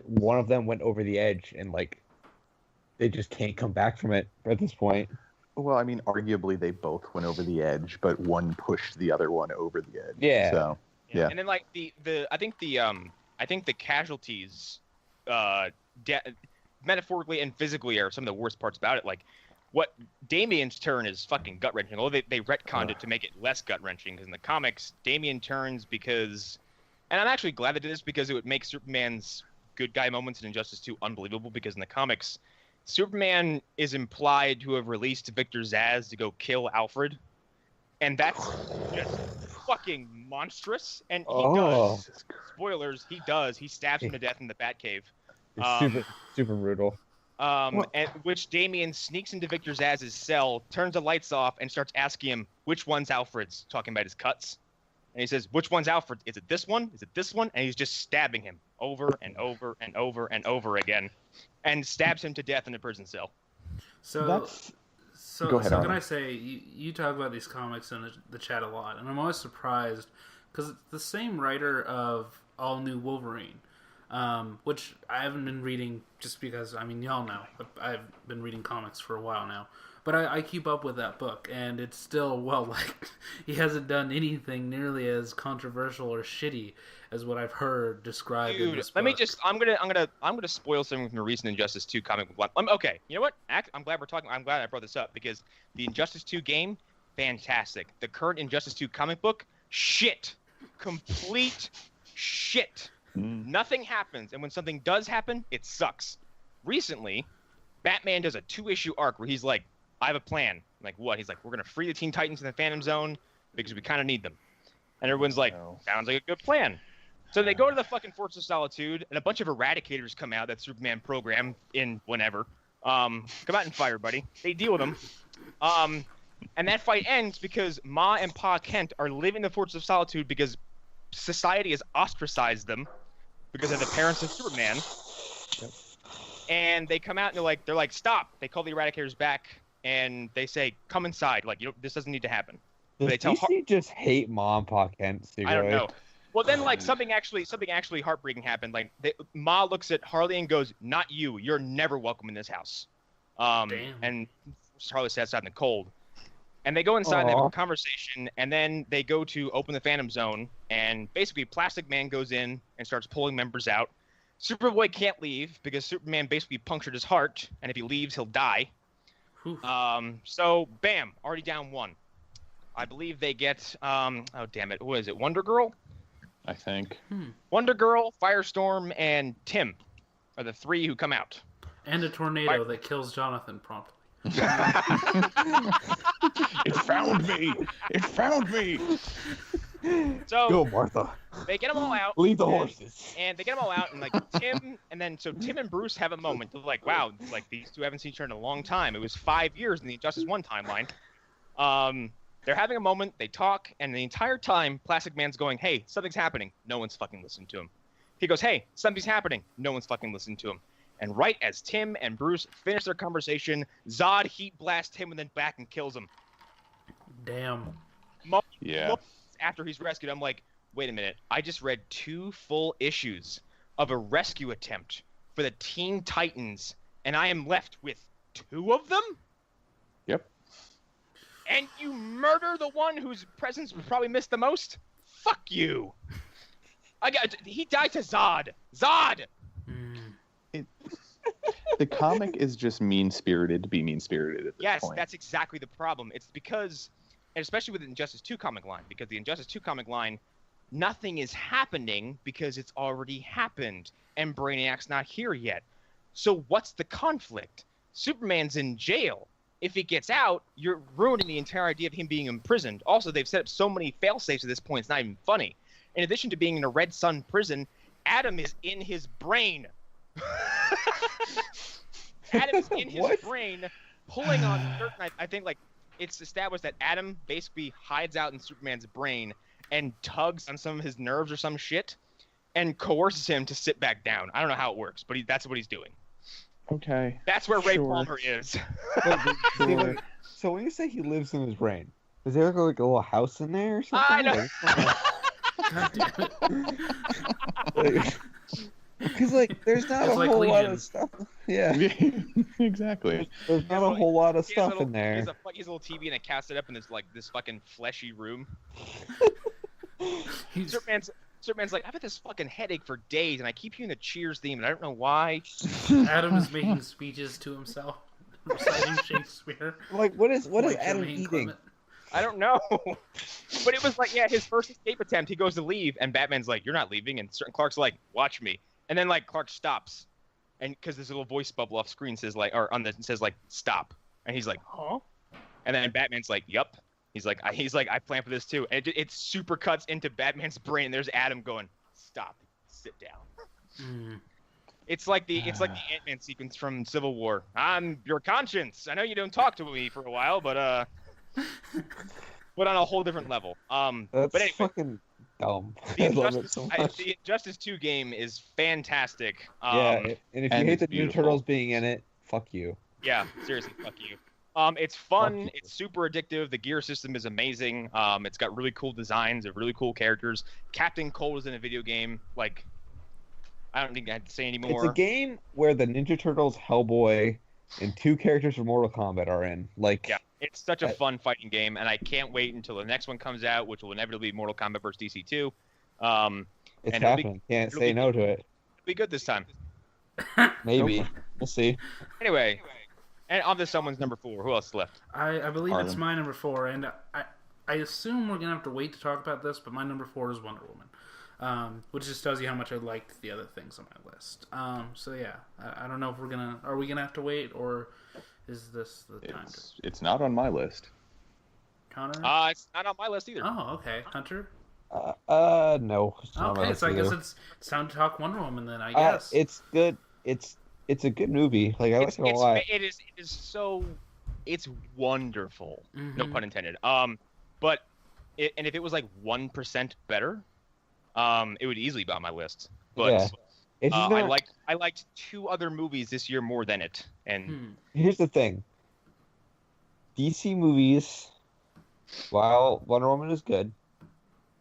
one of them went over the edge and, like, they just can't come back from it at this point. Well, I mean, arguably they both went over the edge, but one pushed the other one over the edge. Yeah. So, yeah. And then like I think the casualties, metaphorically and physically, are some of the worst parts about it. Like, what Damian's turn is fucking gut wrenching. Although they retconned it to make it less gut wrenching, because in the comics, Damian turns because, and I'm actually glad they did this because it would make Superman's good guy moments in Injustice 2 unbelievable. Because in the comics, Superman is implied to have released Victor Zsasz to go kill Alfred, and that's just fucking monstrous. And he does. Spoilers, he does. He stabs him to death in the Batcave. It's super brutal. And which Damian sneaks into Victor Zsasz's cell, turns the lights off, and starts asking him, which one's Alfred's, talking about his cuts. And he says, which one's Alfred? Is it this one? Is it this one? And he's just stabbing him over and over and over and over again, and stabs him to death in a prison cell. So Go ahead, can Arlen. I say, you talk about these comics in the chat a lot, and I'm always surprised because it's the same writer of All New Wolverine, which I haven't been reading just because, I mean, y'all know, I've been reading comics for a while now. But I keep up with that book, and it's still well-liked. He hasn't done anything nearly as controversial or shitty as what I've heard described in this book. Let me just, I'm gonna spoil something from the recent Injustice 2 comic book. Okay, you know what? I'm glad I brought this up, because the Injustice 2 game, fantastic. The current Injustice 2 comic book, shit. Complete shit. Nothing happens, and when something does happen, it sucks. Recently, Batman does a 2-issue arc where he's like, I have a plan. I'm like, what? He's like, we're going to free the Teen Titans in the Phantom Zone because we kind of need them. And everyone's like, sounds like a good plan. So they go to the fucking Fortress of Solitude, and a bunch of Eradicators come out that Superman programmed in whenever. Come out and fire, buddy. They deal with them. And that fight ends because Ma and Pa Kent are living in the Fortress of Solitude because society has ostracized them because of the parents of Superman. Yep. And they come out and they're like, stop. They call the Eradicators back. And they say, "Come inside." Like, this doesn't need to happen. Does they tell DC just hate Ma and Pa Kent secretly? I don't know. Well, then, like, something actually heartbreaking happened. Like, Ma looks at Harley and goes, "Not you. You're never welcome in this house." Damn. And Harley sits out in the cold. And they go inside and they have a conversation. And then they go to open the Phantom Zone. And basically, Plastic Man goes in and starts pulling members out. Superboy can't leave because Superman basically punctured his heart. And if he leaves, he'll die. So bam, already down one. I believe they get oh damn it, what is it, Wonder Girl? I think. Wonder Girl, Firestorm, and Tim are the three who come out. And a tornado that kills Jonathan promptly. It found me! It found me! So go, Martha. They get them all out. Leave the horses. And they get them all out, and like Tim and Bruce have a moment. They're like, wow, like these two haven't seen each other in a long time. It was 5 years in the Injustice 1 timeline. They're having a moment. They talk, and the entire time, Plastic Man's going, "Hey, something's happening." No one's fucking listening to him. He goes, "Hey, something's happening." No one's fucking listening to him. And right as Tim and Bruce finish their conversation, Zod heat blasts him and then back and kills him. Damn. Yeah. After he's rescued, I'm like, wait a minute. I just read 2 full issues of a rescue attempt for the Teen Titans, and I am left with 2 of them? Yep. And you murder the one whose presence was probably missed the most? Fuck you. He died to Zod. Zod! The comic is just mean-spirited to be mean-spirited at this Yes, point. that's exactly the problem. It's because, and especially with the Injustice 2 comic line, because the Injustice 2 comic line, nothing is happening because it's already happened, and Brainiac's not here yet. So what's the conflict? Superman's in jail. If he gets out, you're ruining the entire idea of him being imprisoned. Also, they've set up so many fail-safes at this point, it's not even funny. In addition to being in a Red Sun prison, Adam is in his brain. Adam is in his brain, pulling on certain. I think like it's established that Adam basically hides out in Superman's brain and tugs on some of his nerves or some shit, and coerces him to sit back down. I don't know how it works, but that's what he's doing. Okay. That's where Ray Sure. Palmer is. Sure. So when you say he lives in his brain, is there like a little house in there or something? I know. God damn it. Because like there's not It's a like whole lot Legion. of stuff. Yeah, Exactly. there's not a whole lot of He has stuff in He there. has a little TV and it casts it up in this fucking fleshy room. He's, Superman's like, I've had this fucking headache for days, and I keep hearing the Cheers theme, and I don't know why. Adam is making speeches to himself, reciting Shakespeare. Like what is Like Adam Jermaine eating? Clement. I don't know. But it was like, yeah, his first escape attempt, he goes to leave, and Batman's like, you're not leaving, and Clark's like, watch me. And then, like, Clark stops, and because this little voice bubble off screen says, like, or on the says, like, stop. And he's like, huh? And then Batman's like, yup. He's like, I planned for this too. And it super cuts into Batman's brain. There's Adam going, stop, sit down. It's like the Ant-Man sequence from Civil War. I'm your conscience. I know you don't talk to me for a while, but on a whole different level. That's But anyway, fucking dumb. the I love it Injustice, so much. the Injustice 2 game is fantastic. Yeah, and if you and hate it's the beautiful. Ninja Turtles being in it, fuck you. Yeah, seriously, fuck you. It's fun. Fuck you. It's super addictive. The gear system is amazing. It's got really cool designs of really cool characters. Captain Cold is in a video game. Like, I don't think I have to say anymore. It's a game where the Ninja Turtles, Hellboy, and 2 characters from Mortal Kombat are in. Like, Yeah, it's such a fun fighting game, and I can't wait until the next one comes out, which will inevitably be Mortal Kombat vs. DC 2. it's and it'll be- happening. Can't it'll say be no to it. It'll be good this time. Maybe. We'll see. Anyway, and on to someone's number 4. Who else left? I believe it's Arlen. my number 4, and I assume we're gonna have to wait to talk about this, but my number 4 is Wonder Woman, which just tells you how much I liked the other things on my list. So yeah, I don't know if are we gonna have to wait, or is this the time? It's not on my list. Connor? It's not on my list either. Oh, okay, Hunter. No. It's not Okay, on so I either. guess it's time to talk Wonder Woman then. I Uh, guess. it's good. It's a good movie. Like I like it a lot. It is so, it's wonderful. No Mhm. pun intended. But and if it was like 1% better, it would easily be on my list. But Yeah. It's just not, I liked 2 other movies this year more than it. And Here's the thing. DC movies, while Wonder Woman is good,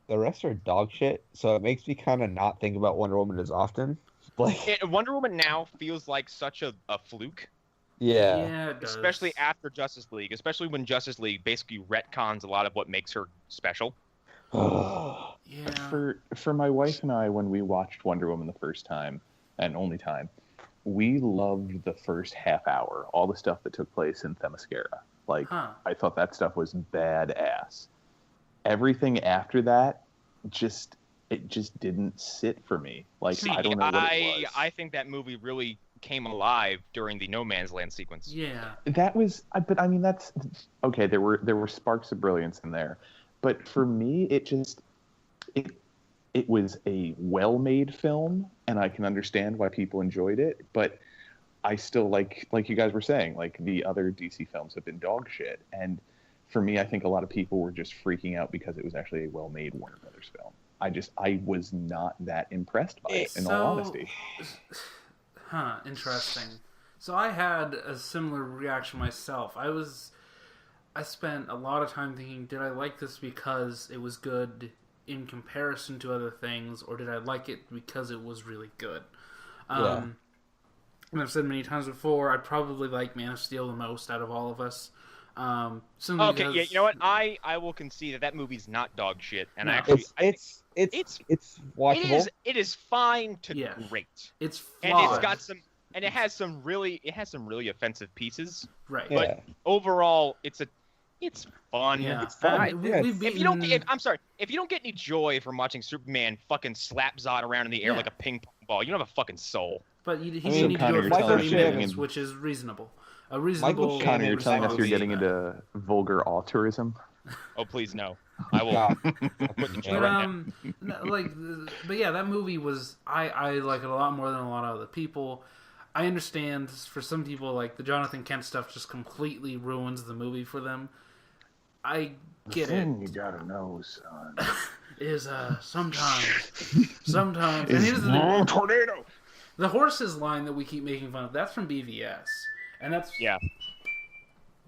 the rest are dog shit. So it makes me kind of not think about Wonder Woman as often. Like, Wonder Woman now feels like such a fluke, yeah. it does. especially after Justice League, especially when Justice League basically retcons a lot of what makes her special. Yeah. For my wife and I, when we watched Wonder Woman the first time and only time, we loved the first half hour, all the stuff that took place in Themyscira. Like, Huh. I thought that stuff was badass. Everything after that, it just didn't sit for me. Like, See, I don't know what it was. I think that movie really came alive during the No Man's Land sequence. Yeah. That was, but I mean, that's okay. There were sparks of brilliance in there, but for me, it was a well-made film, and I can understand why people enjoyed it. But I still like you guys were saying, like the other DC films have been dog shit, and for me, I think a lot of people were just freaking out because it was actually a well-made Warner Brothers film. I was not that impressed by it, in all honesty. Huh, interesting. So I had a similar reaction myself. I spent a lot of time thinking, did I like this because it was good in comparison to other things, or did I like it because it was really good? And I've said many times before, I probably like Man of Steel the most out of all of us. Okay, yeah, you know what? I will concede that movie's not dog shit, and No. actually, It's watchable. it is fine to Yeah. great, It's and flawed. it's got some, and it has some really offensive pieces. Right. Yeah. But overall, it's fun. Yeah. It's fun. And Yeah, we've If you don't, beaten- if you don't get any joy from watching Superman fucking slap Zod around in the air Yeah. like a ping pong ball, you don't have a fucking soul. But he mean, need to Connor, do it you're for telling 30 us you're minutes, getting which is reasonable. A reasonable... Shannon Connor, you're telling us you're Shannon getting Shannon into vulgar altruism. Oh please no, I will. Yeah. I'll quit the show But, right now. but yeah, that movie was... I like it a lot more than a lot of other people. I understand for some people, like, the Jonathan Kent stuff just completely ruins the movie for them. I get it. You gotta know, son. Is sometimes, and here's the thing. Tornado. The horses line that we keep making fun of, that's from BVS, and that's Yeah.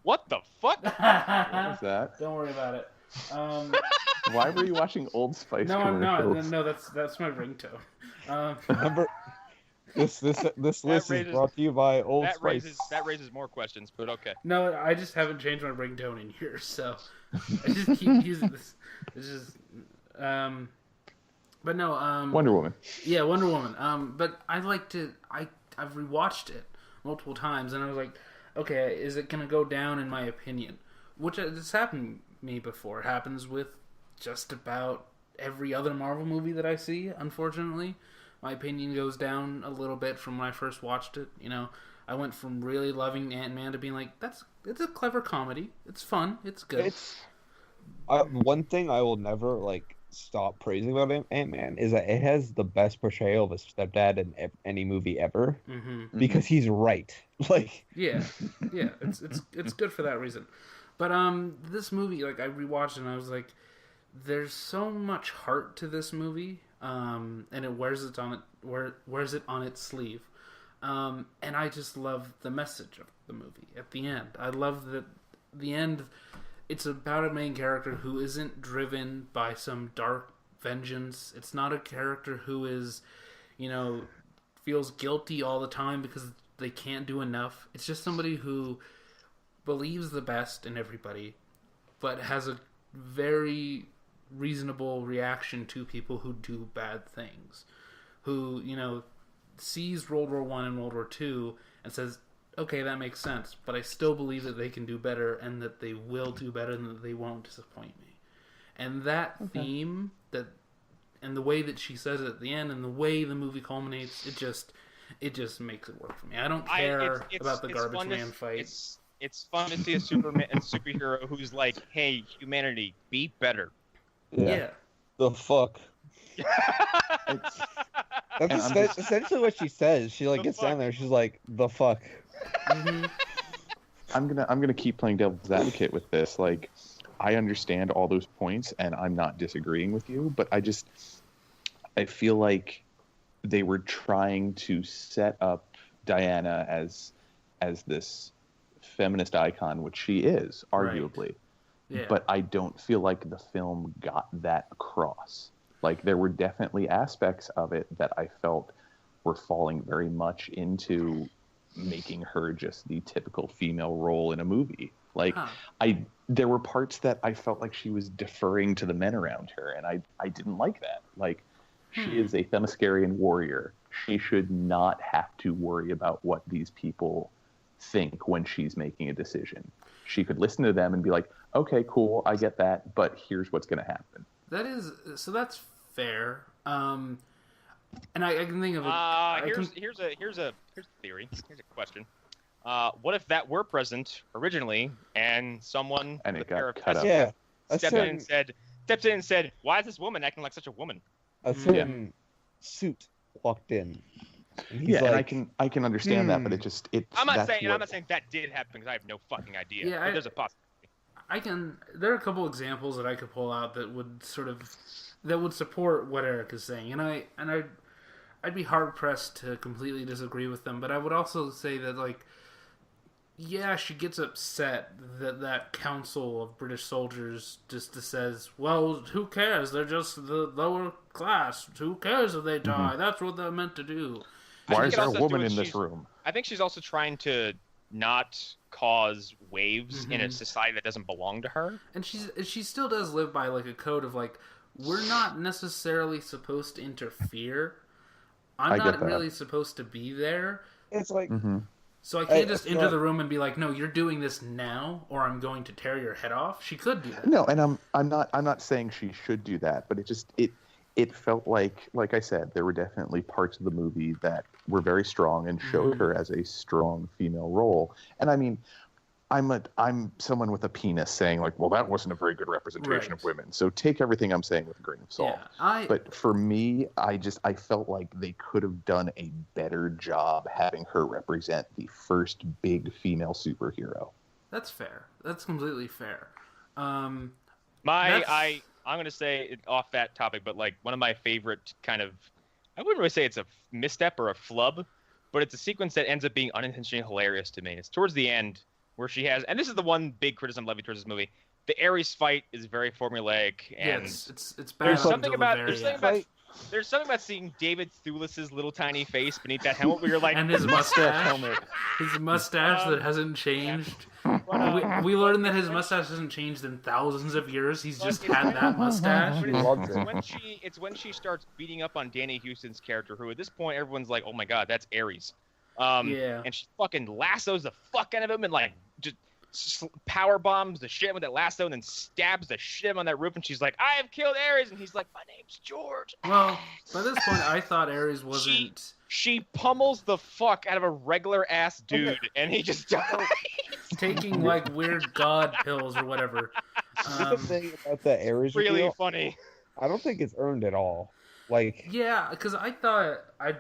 What the fuck? What was that? Don't worry about it. Why were you watching Old Spice No, I'm not. commercials? No, that's my ringtone. Remember, this list raises- is brought to you by Old Spice. That raises more questions, but okay. No, I just haven't changed my ringtone in years, so I just keep using this. It's just, but no, Wonder Woman. yeah, Wonder Woman. But I've rewatched it multiple times, and I was like, okay, is it gonna go down in my opinion? Which has happened to me before. It happens with just about every other Marvel movie that I see. Unfortunately, my opinion goes down a little bit from when I first watched it. You know, I went from really loving Ant-Man to being like, it's a clever comedy. It's fun. It's good. It's one thing I will never stop praising about Ant-Man is that it has the best portrayal of a stepdad in any movie ever because he's right. Yeah, it's good for that reason. But this movie, I rewatched it and I was like, there's so much heart to this movie, and it wears it on its sleeve, and I just love the message of the movie at the end. I love that the end. It's about a main character who isn't driven by some dark vengeance. It's not a character who is, feels guilty all the time because they can't do enough. It's just somebody who believes the best in everybody, but has a very reasonable reaction to people who do bad things. Who, sees World War I and World War II and says, okay, that makes sense, but I still believe that they can do better and that they will do better and that they won't disappoint me. And that theme, and the way that she says it at the end and the way the movie culminates, it just makes it work for me. I don't care about the garbage man fight. It's fun to see a superhero who's like, hey, humanity, be better. Yeah. The fuck. That's essentially what she says. She gets down there. She's like, the fuck. Mm-hmm. I'm gonna keep playing devil's advocate with this. I understand all those points, and I'm not disagreeing with you, but I feel like they were trying to set up Diana as this feminist icon, which she is, arguably. Right. Yeah. But I don't feel like the film got that across. There were definitely aspects of it that I felt were falling very much into making her just the typical female role in a movie. There were parts that I felt like she was deferring to the men around her, and I didn't like that. She is a Themyscirian warrior. She should not have to worry about what these people think when she's making a decision. She could listen to them and be like, okay, cool, I get that, but here's what's going to happen. That's fair. And I can think of it. Here's a theory. Here's a question. What if that were present originally, and someone And with it a pair got of cut up? Yeah. stepped in and said, "Why is this woman acting like such a woman?" A certain suit walked in. And he's Yeah, like, and I can understand that, but I'm not saying that did happen because I have no fucking idea. Yeah, but there's a possibility. There are a couple examples that I could pull out that would support what Eric is saying, and I'd be hard pressed to completely disagree with them, but I would also say that, like, yeah, she gets upset that that council of British soldiers just says, well, who cares? They're just the lower class. Who cares if they die? That's what they're meant to do. Why is there a also woman do in is this she's- room? I think she's also trying to not cause waves in a society that doesn't belong to her. And she still does live by, like, a code of, like, we're not necessarily supposed to interfere. I'm I get not that. really supposed to be there. It's like So I can't just it's enter not- the room and be like, no, you're doing this now, or I'm going to tear your head off. She could do that. No, and I'm not saying she should do that, but it felt like I said, there were definitely parts of the movie that were very strong and showed her as a strong female role. And I mean, I'm someone with a penis saying, like, well, that wasn't a very good representation of women. So take everything I'm saying with a grain of salt. Yeah, But for me, I felt like they could have done a better job having her represent the first big female superhero. That's fair. That's completely fair. I'm gonna say it off that topic, but like one of my favorite kind of, I wouldn't really say it's a misstep or a flub, but it's a sequence that ends up being unintentionally hilarious to me. It's towards the end where she has, and this is the one big criticism levied towards this movie. The Ares fight is very formulaic, and it's bad. there's up something until about the there's very something end. about there's something about seeing David Thewlis's little tiny face beneath that helmet where you're like, And his mustache. helmet. His mustache that hasn't changed. We learned that his mustache hasn't changed in thousands of years. He's just had that mustache. She loves It's it. when she starts beating up on Danny Houston's character, who at this point everyone's like, "Oh my god, that's Ares," Yeah. and she fucking lassos the fuck out of him and like just power bombs the shit with that lasso and then stabs the shit on that roof. And she's like, "I have killed Ares," and he's like, "My name's George." Well, by this point, I thought Ares wasn't. She pummels the fuck out of a regular ass dude, and he just dies. Taking like weird god pills or whatever. The thing about the Ares Really reveal, funny. I don't think it's earned at all. Like, Yeah, because I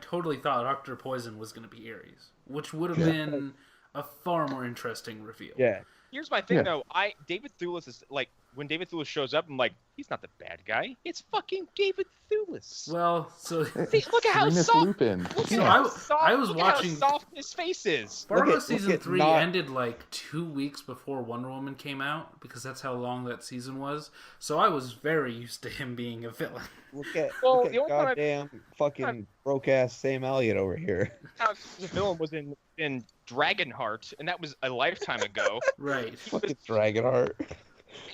totally thought Dr. Poison was going to be Ares, which would have been a far more interesting reveal. yeah, Here's my thing Yeah. though. David Thewlis is like, when David Thewlis shows up, I'm like, he's not the bad guy. It's fucking David Thewlis. Well, so See, look at how Remus soft. Lupin. Look So at I how was- soft. I was look at watching- how soft his face is. Fargo look season at 3 not- ended like 2 weeks before Wonder Woman came out because that's how long that season was. So I was very used to him being a villain. look at, Well, look the at only time goddamn fucking broke ass Sam Elliott over here. How the villain was in Dragonheart, and that was a lifetime ago. Right. Fucking Dragonheart.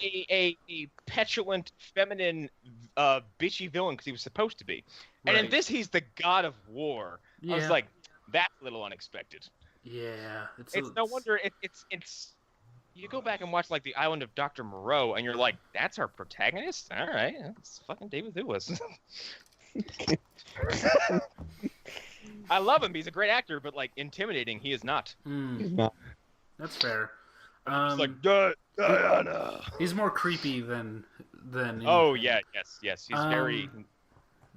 a petulant, feminine, bitchy villain because he was supposed to be. And in Right. this, he's the god of war. I was Yeah. like, that's a little unexpected. Yeah. It's no wonder it's. You go back and watch like the Island of Dr. Moreau, and you're like, that's our protagonist. All right, it's fucking David Thewlis. I love him. He's a great actor, but like intimidating, he is not. He's not. That's fair. He's like Diana. He's more creepy than. Oh yeah, yes. He's Um, very.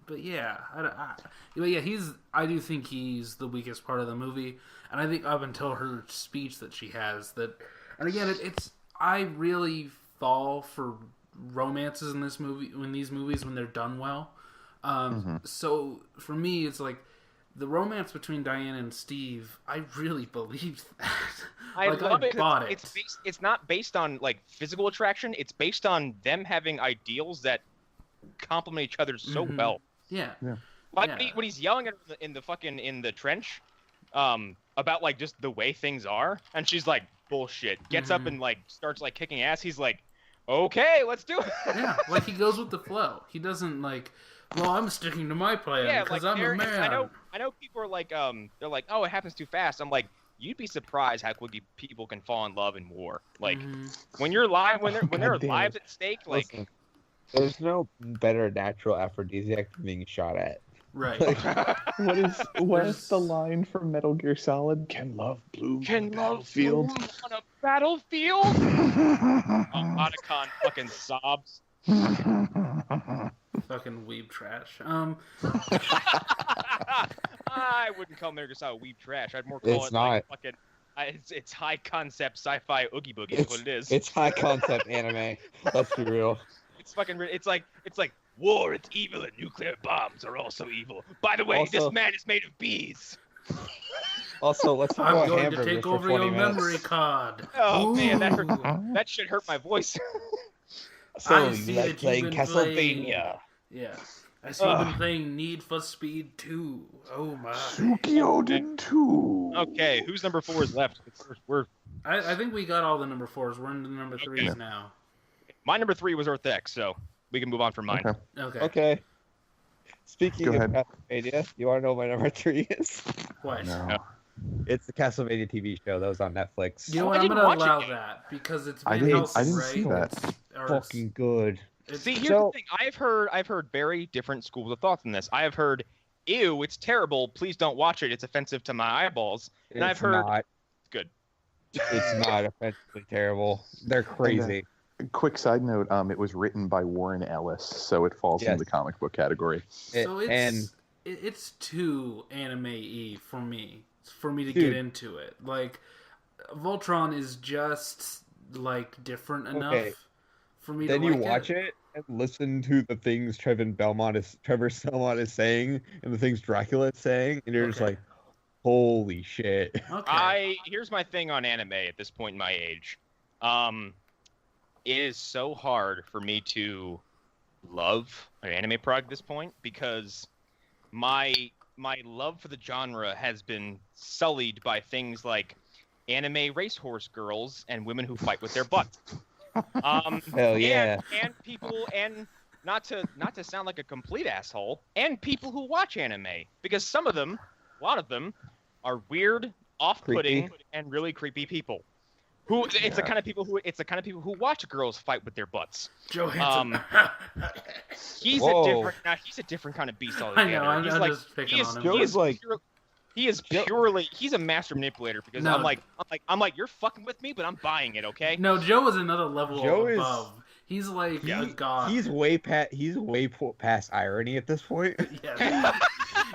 But yeah, I do think he's the weakest part of the movie, and I think up until her speech that she has that, and again, I really fall for romances in this movie when they're done well. So for me, it's like the romance between Diana and Steve. I really believed that. I love it. Bought it. It's not based on like physical attraction. It's based on them having ideals that complement each other so well. Yeah. Like Yeah. when he's yelling at her in the trench, about like just the way things are, and she's like, bullshit. Gets up and like starts like kicking ass. He's like, okay, let's do it. Yeah, like he goes with the flow. He doesn't like, well, I'm sticking to my plan because I'm a man. I know people are like, they're like, oh, it happens too fast. I'm like, you'd be surprised how quickly people can fall in love in war. Like when you're live, when there are damn lives at stake, like. Listen, there's no better natural aphrodisiac than being shot at. Right. What's the line from Metal Gear Solid? Can love bloom on a battlefield? On a battlefield? Otacon fucking sobs. Fucking weeb trash. I wouldn't call Metal Gear Solid weeb trash. I'd more call It's it like not. fucking. It's high concept sci-fi oogie boogie. Is what it is. It's high concept anime. Let's be real. It's fucking. It's like War is evil and nuclear bombs are also evil. By the way, this Also- man is made of bees. Also, let's talk I'm about going to hamburgers take for over 20 your minutes. memory card. Oh man, that hurt. Ooh. That should hurt my voice. So I you see like that you've playing been Castlevania? Yeah. I see you've been playing Need for Speed 2. Oh my. Tsukio did too. Okay, who's number 4 is left? We're I think we got all the number 4s. We're in the number 3s now. my number 3 was Earth X, so we can move on from mine. Okay. Okay. Okay. Speaking Go of ahead. Castlevania, you want to know what my number 3 is? What? No. It's the Castlevania TV show that was on Netflix. You know Oh, what? I I'm didn't going to watch it allow yet. that because it's I Van didn't- Helsing, I didn't right? see that. Or it's- Fucking good. See, here's So- the thing. I've heard very different schools of thoughts on this. I have heard, ew, it's terrible. Please don't watch it. It's offensive to my eyeballs. And I've heard Not, it's good. it's not offensively terrible. They're crazy. Quick side note: it was written by Warren Ellis, so it falls in Yes. the comic book category. So and it's too anime-y for me to Dude. get into it. Like, Voltron is just like different enough Okay. for me then to you like watch it and listen to the things Trevor Belmont is saying and the things Dracula is saying, and you're just Okay. like, holy shit. Okay. Here's my thing on anime at this point in my age. It is so hard for me to love an anime product at this point because my love for the genre has been sullied by things like anime racehorse girls and women who fight with their butts. Hell yeah. And people, and not to sound like a complete asshole, and people who watch anime, because a lot of them, are weird, off-putting, and really creepy people. It's the kind of people who watch girls fight with their butts. Joe Hansen. He's Whoa. a different kind of beast I altogether. know. I'm he's just like, picking on him. Joe is like- he's a master manipulator because No. I'm like, you're fucking with me, but I'm buying it, okay? No, Joe is another level Joe is- above. He's like a god. He's way past irony at this point. Yes.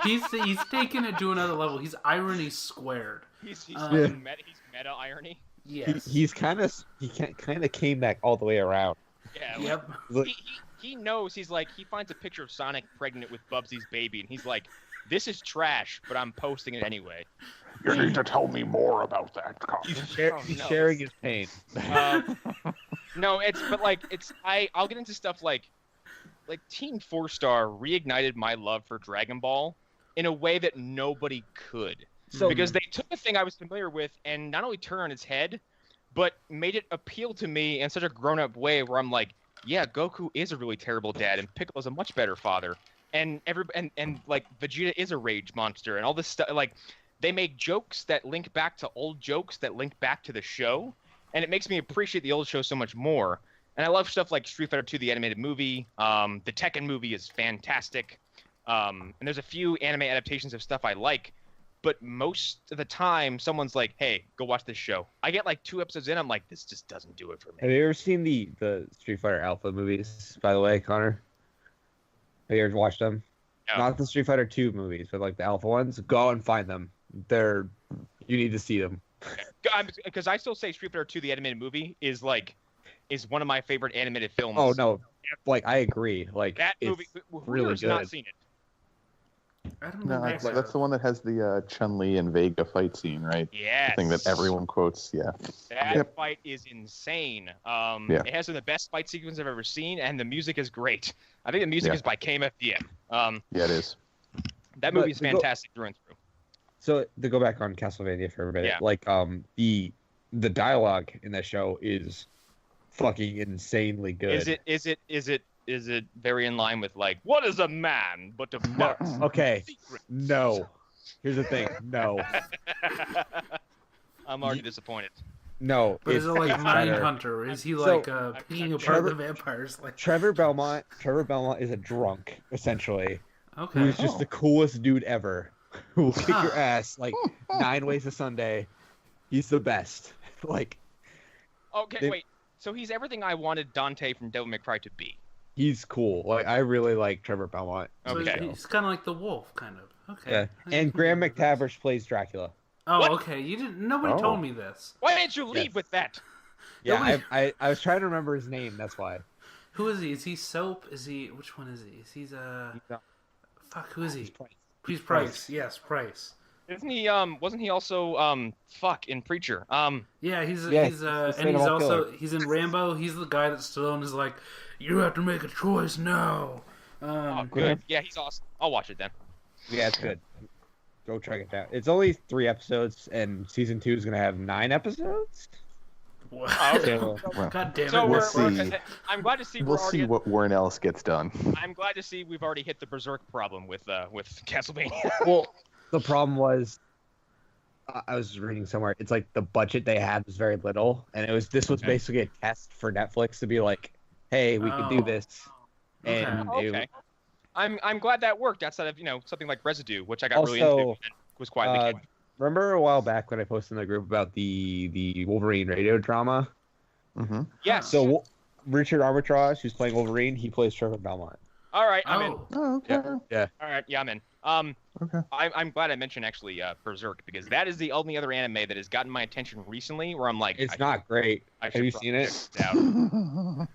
he's taken it to another level. He's irony squared. He's Yeah. meta irony. Yes. He kind of came back all the way around. Yeah. Yep. Look, He knows. He's like, he finds a picture of Sonic pregnant with Bubsy's baby, and he's like, this is trash, but I'm posting it anyway. You need to tell me more about that. he's no. sharing his pain. No, I'll get into stuff like Team 4-Star reignited my love for Dragon Ball in a way that nobody could. So Because they took a thing I was familiar with and not only turned on its head, but made it appeal to me in such a grown-up way where I'm like, yeah, Goku is a really terrible dad, and Piccolo's a much better father, and like Vegeta is a rage monster, and all this stuff. Like, they make jokes that link back to old jokes that link back to the show, and it makes me appreciate the old show so much more. And I love stuff like Street Fighter 2, the animated movie. The Tekken movie is fantastic, and there's a few anime adaptations of stuff I like. But most of the time, someone's like, hey, go watch this show. I get like 2 episodes in, I'm like, this just doesn't do it for Have me. you ever seen the Street Fighter Alpha movies, by the way, Connor? Have you ever watched them? No. Not the Street Fighter 2 movies, but like the Alpha ones. Go out and find them. You need to see them. Because I still say Street Fighter 2, the animated movie, is one of my favorite animated films. Oh no, like I agree. Like That it's movie, who really has not good. seen it? I don't No, know. that's the one that has the Chun-Li and Vega fight scene, right? Yes. The thing that everyone quotes. Yeah. That Yep. fight is insane. Yeah. It has some of the best fight sequences I've ever seen, and the music is great. I think the music Yeah. is by KMFDM. Yeah, it is. That But movie is to go- fantastic through and through. So to go back on Castlevania for a minute, Yeah. like the dialogue in that show is fucking insanely good. Is it very in line with like, what is a man but a No, fox? okay, Secret. no. Here's the thing, no, I'm already disappointed. no. But is it like it's better. Mindhunter? Is he So- like picking apart Trevor- the vampires? Like, Trevor Belmont is a drunk essentially, okay. who's just the coolest dude ever. Who will kick your Huh. ass like 9 ways a Sunday. He's the best. Like Okay, They- wait. So he's everything I wanted Dante from Devil May Cry to be. he's cool. Like I really like Trevor Belmont. So Okay. he's kind of like the wolf, kind of. Okay. Yeah, and Graham McTavish plays Dracula. Oh, What? okay. You didn't. Nobody Oh. told me this. Why didn't you lead Yes. with that? Yeah, Nobody- I was trying to remember his name. That's why. Who is he? Is he Soap? Is he? Which one is he? Is he Fuck, who is he? He's Price. Yes, Price. Isn't he? Wasn't he also in Preacher? Yeah, he's Yeah, and he's also he's in Rambo. He's the guy that Stallone is like, you have to make a choice now. Oh, good. Yeah, he's awesome. I'll watch it then. Yeah, it's good. Go check it out. It's only 3 episodes, and season 2 is gonna have 9 episodes. Wow. So, God damn it! So We'll see. I'm glad to see We'll see what Warren Ellis gets done. I'm glad to see we've already hit the Berserk problem with Castlevania. well, the problem was, I was reading somewhere. It's like the budget they had was very little, and this was basically a test for Netflix to be like, "Hey, we can do this." And okay. I'm glad that worked outside of something like Residue, which I got really into and was quietly kidding. Remember a while back when I posted in the group about the Wolverine radio drama? Mm-hmm. Yes. So Richard Armitage, who's playing Wolverine, he plays Trevor Belmont. All right, I'm in. Oh, okay. Yeah. All right, yeah, I'm in. Okay. I'm glad I mentioned actually Berserk, because that is the only other anime that has gotten my attention recently where I'm like, It's not great. Have you seen it?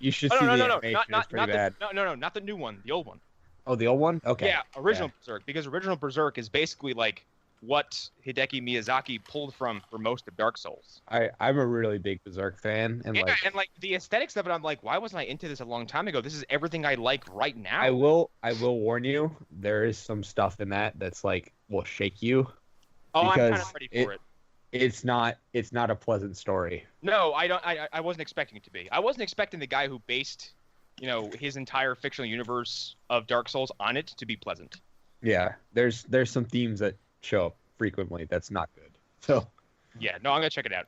You should see the animation. It's pretty bad. No, not the new one, the old one. Oh, the old one? Okay. Yeah, original Berserk, because original Berserk is basically like what Hideki Miyazaki pulled from for most of Dark Souls. I'm a really big Berserk fan, and and the aesthetics of it, I'm like, why wasn't I into this a long time ago? This is everything I like right now. I will warn you, there is some stuff in that that's like will shake you. Oh, I'm kind of ready for it. It's not a pleasant story. No, I wasn't expecting it to be. I wasn't expecting the guy who based, his entire fictional universe of Dark Souls on it to be pleasant. Yeah, there's some themes that show up frequently that's not good. So yeah, no, I'm gonna check it out.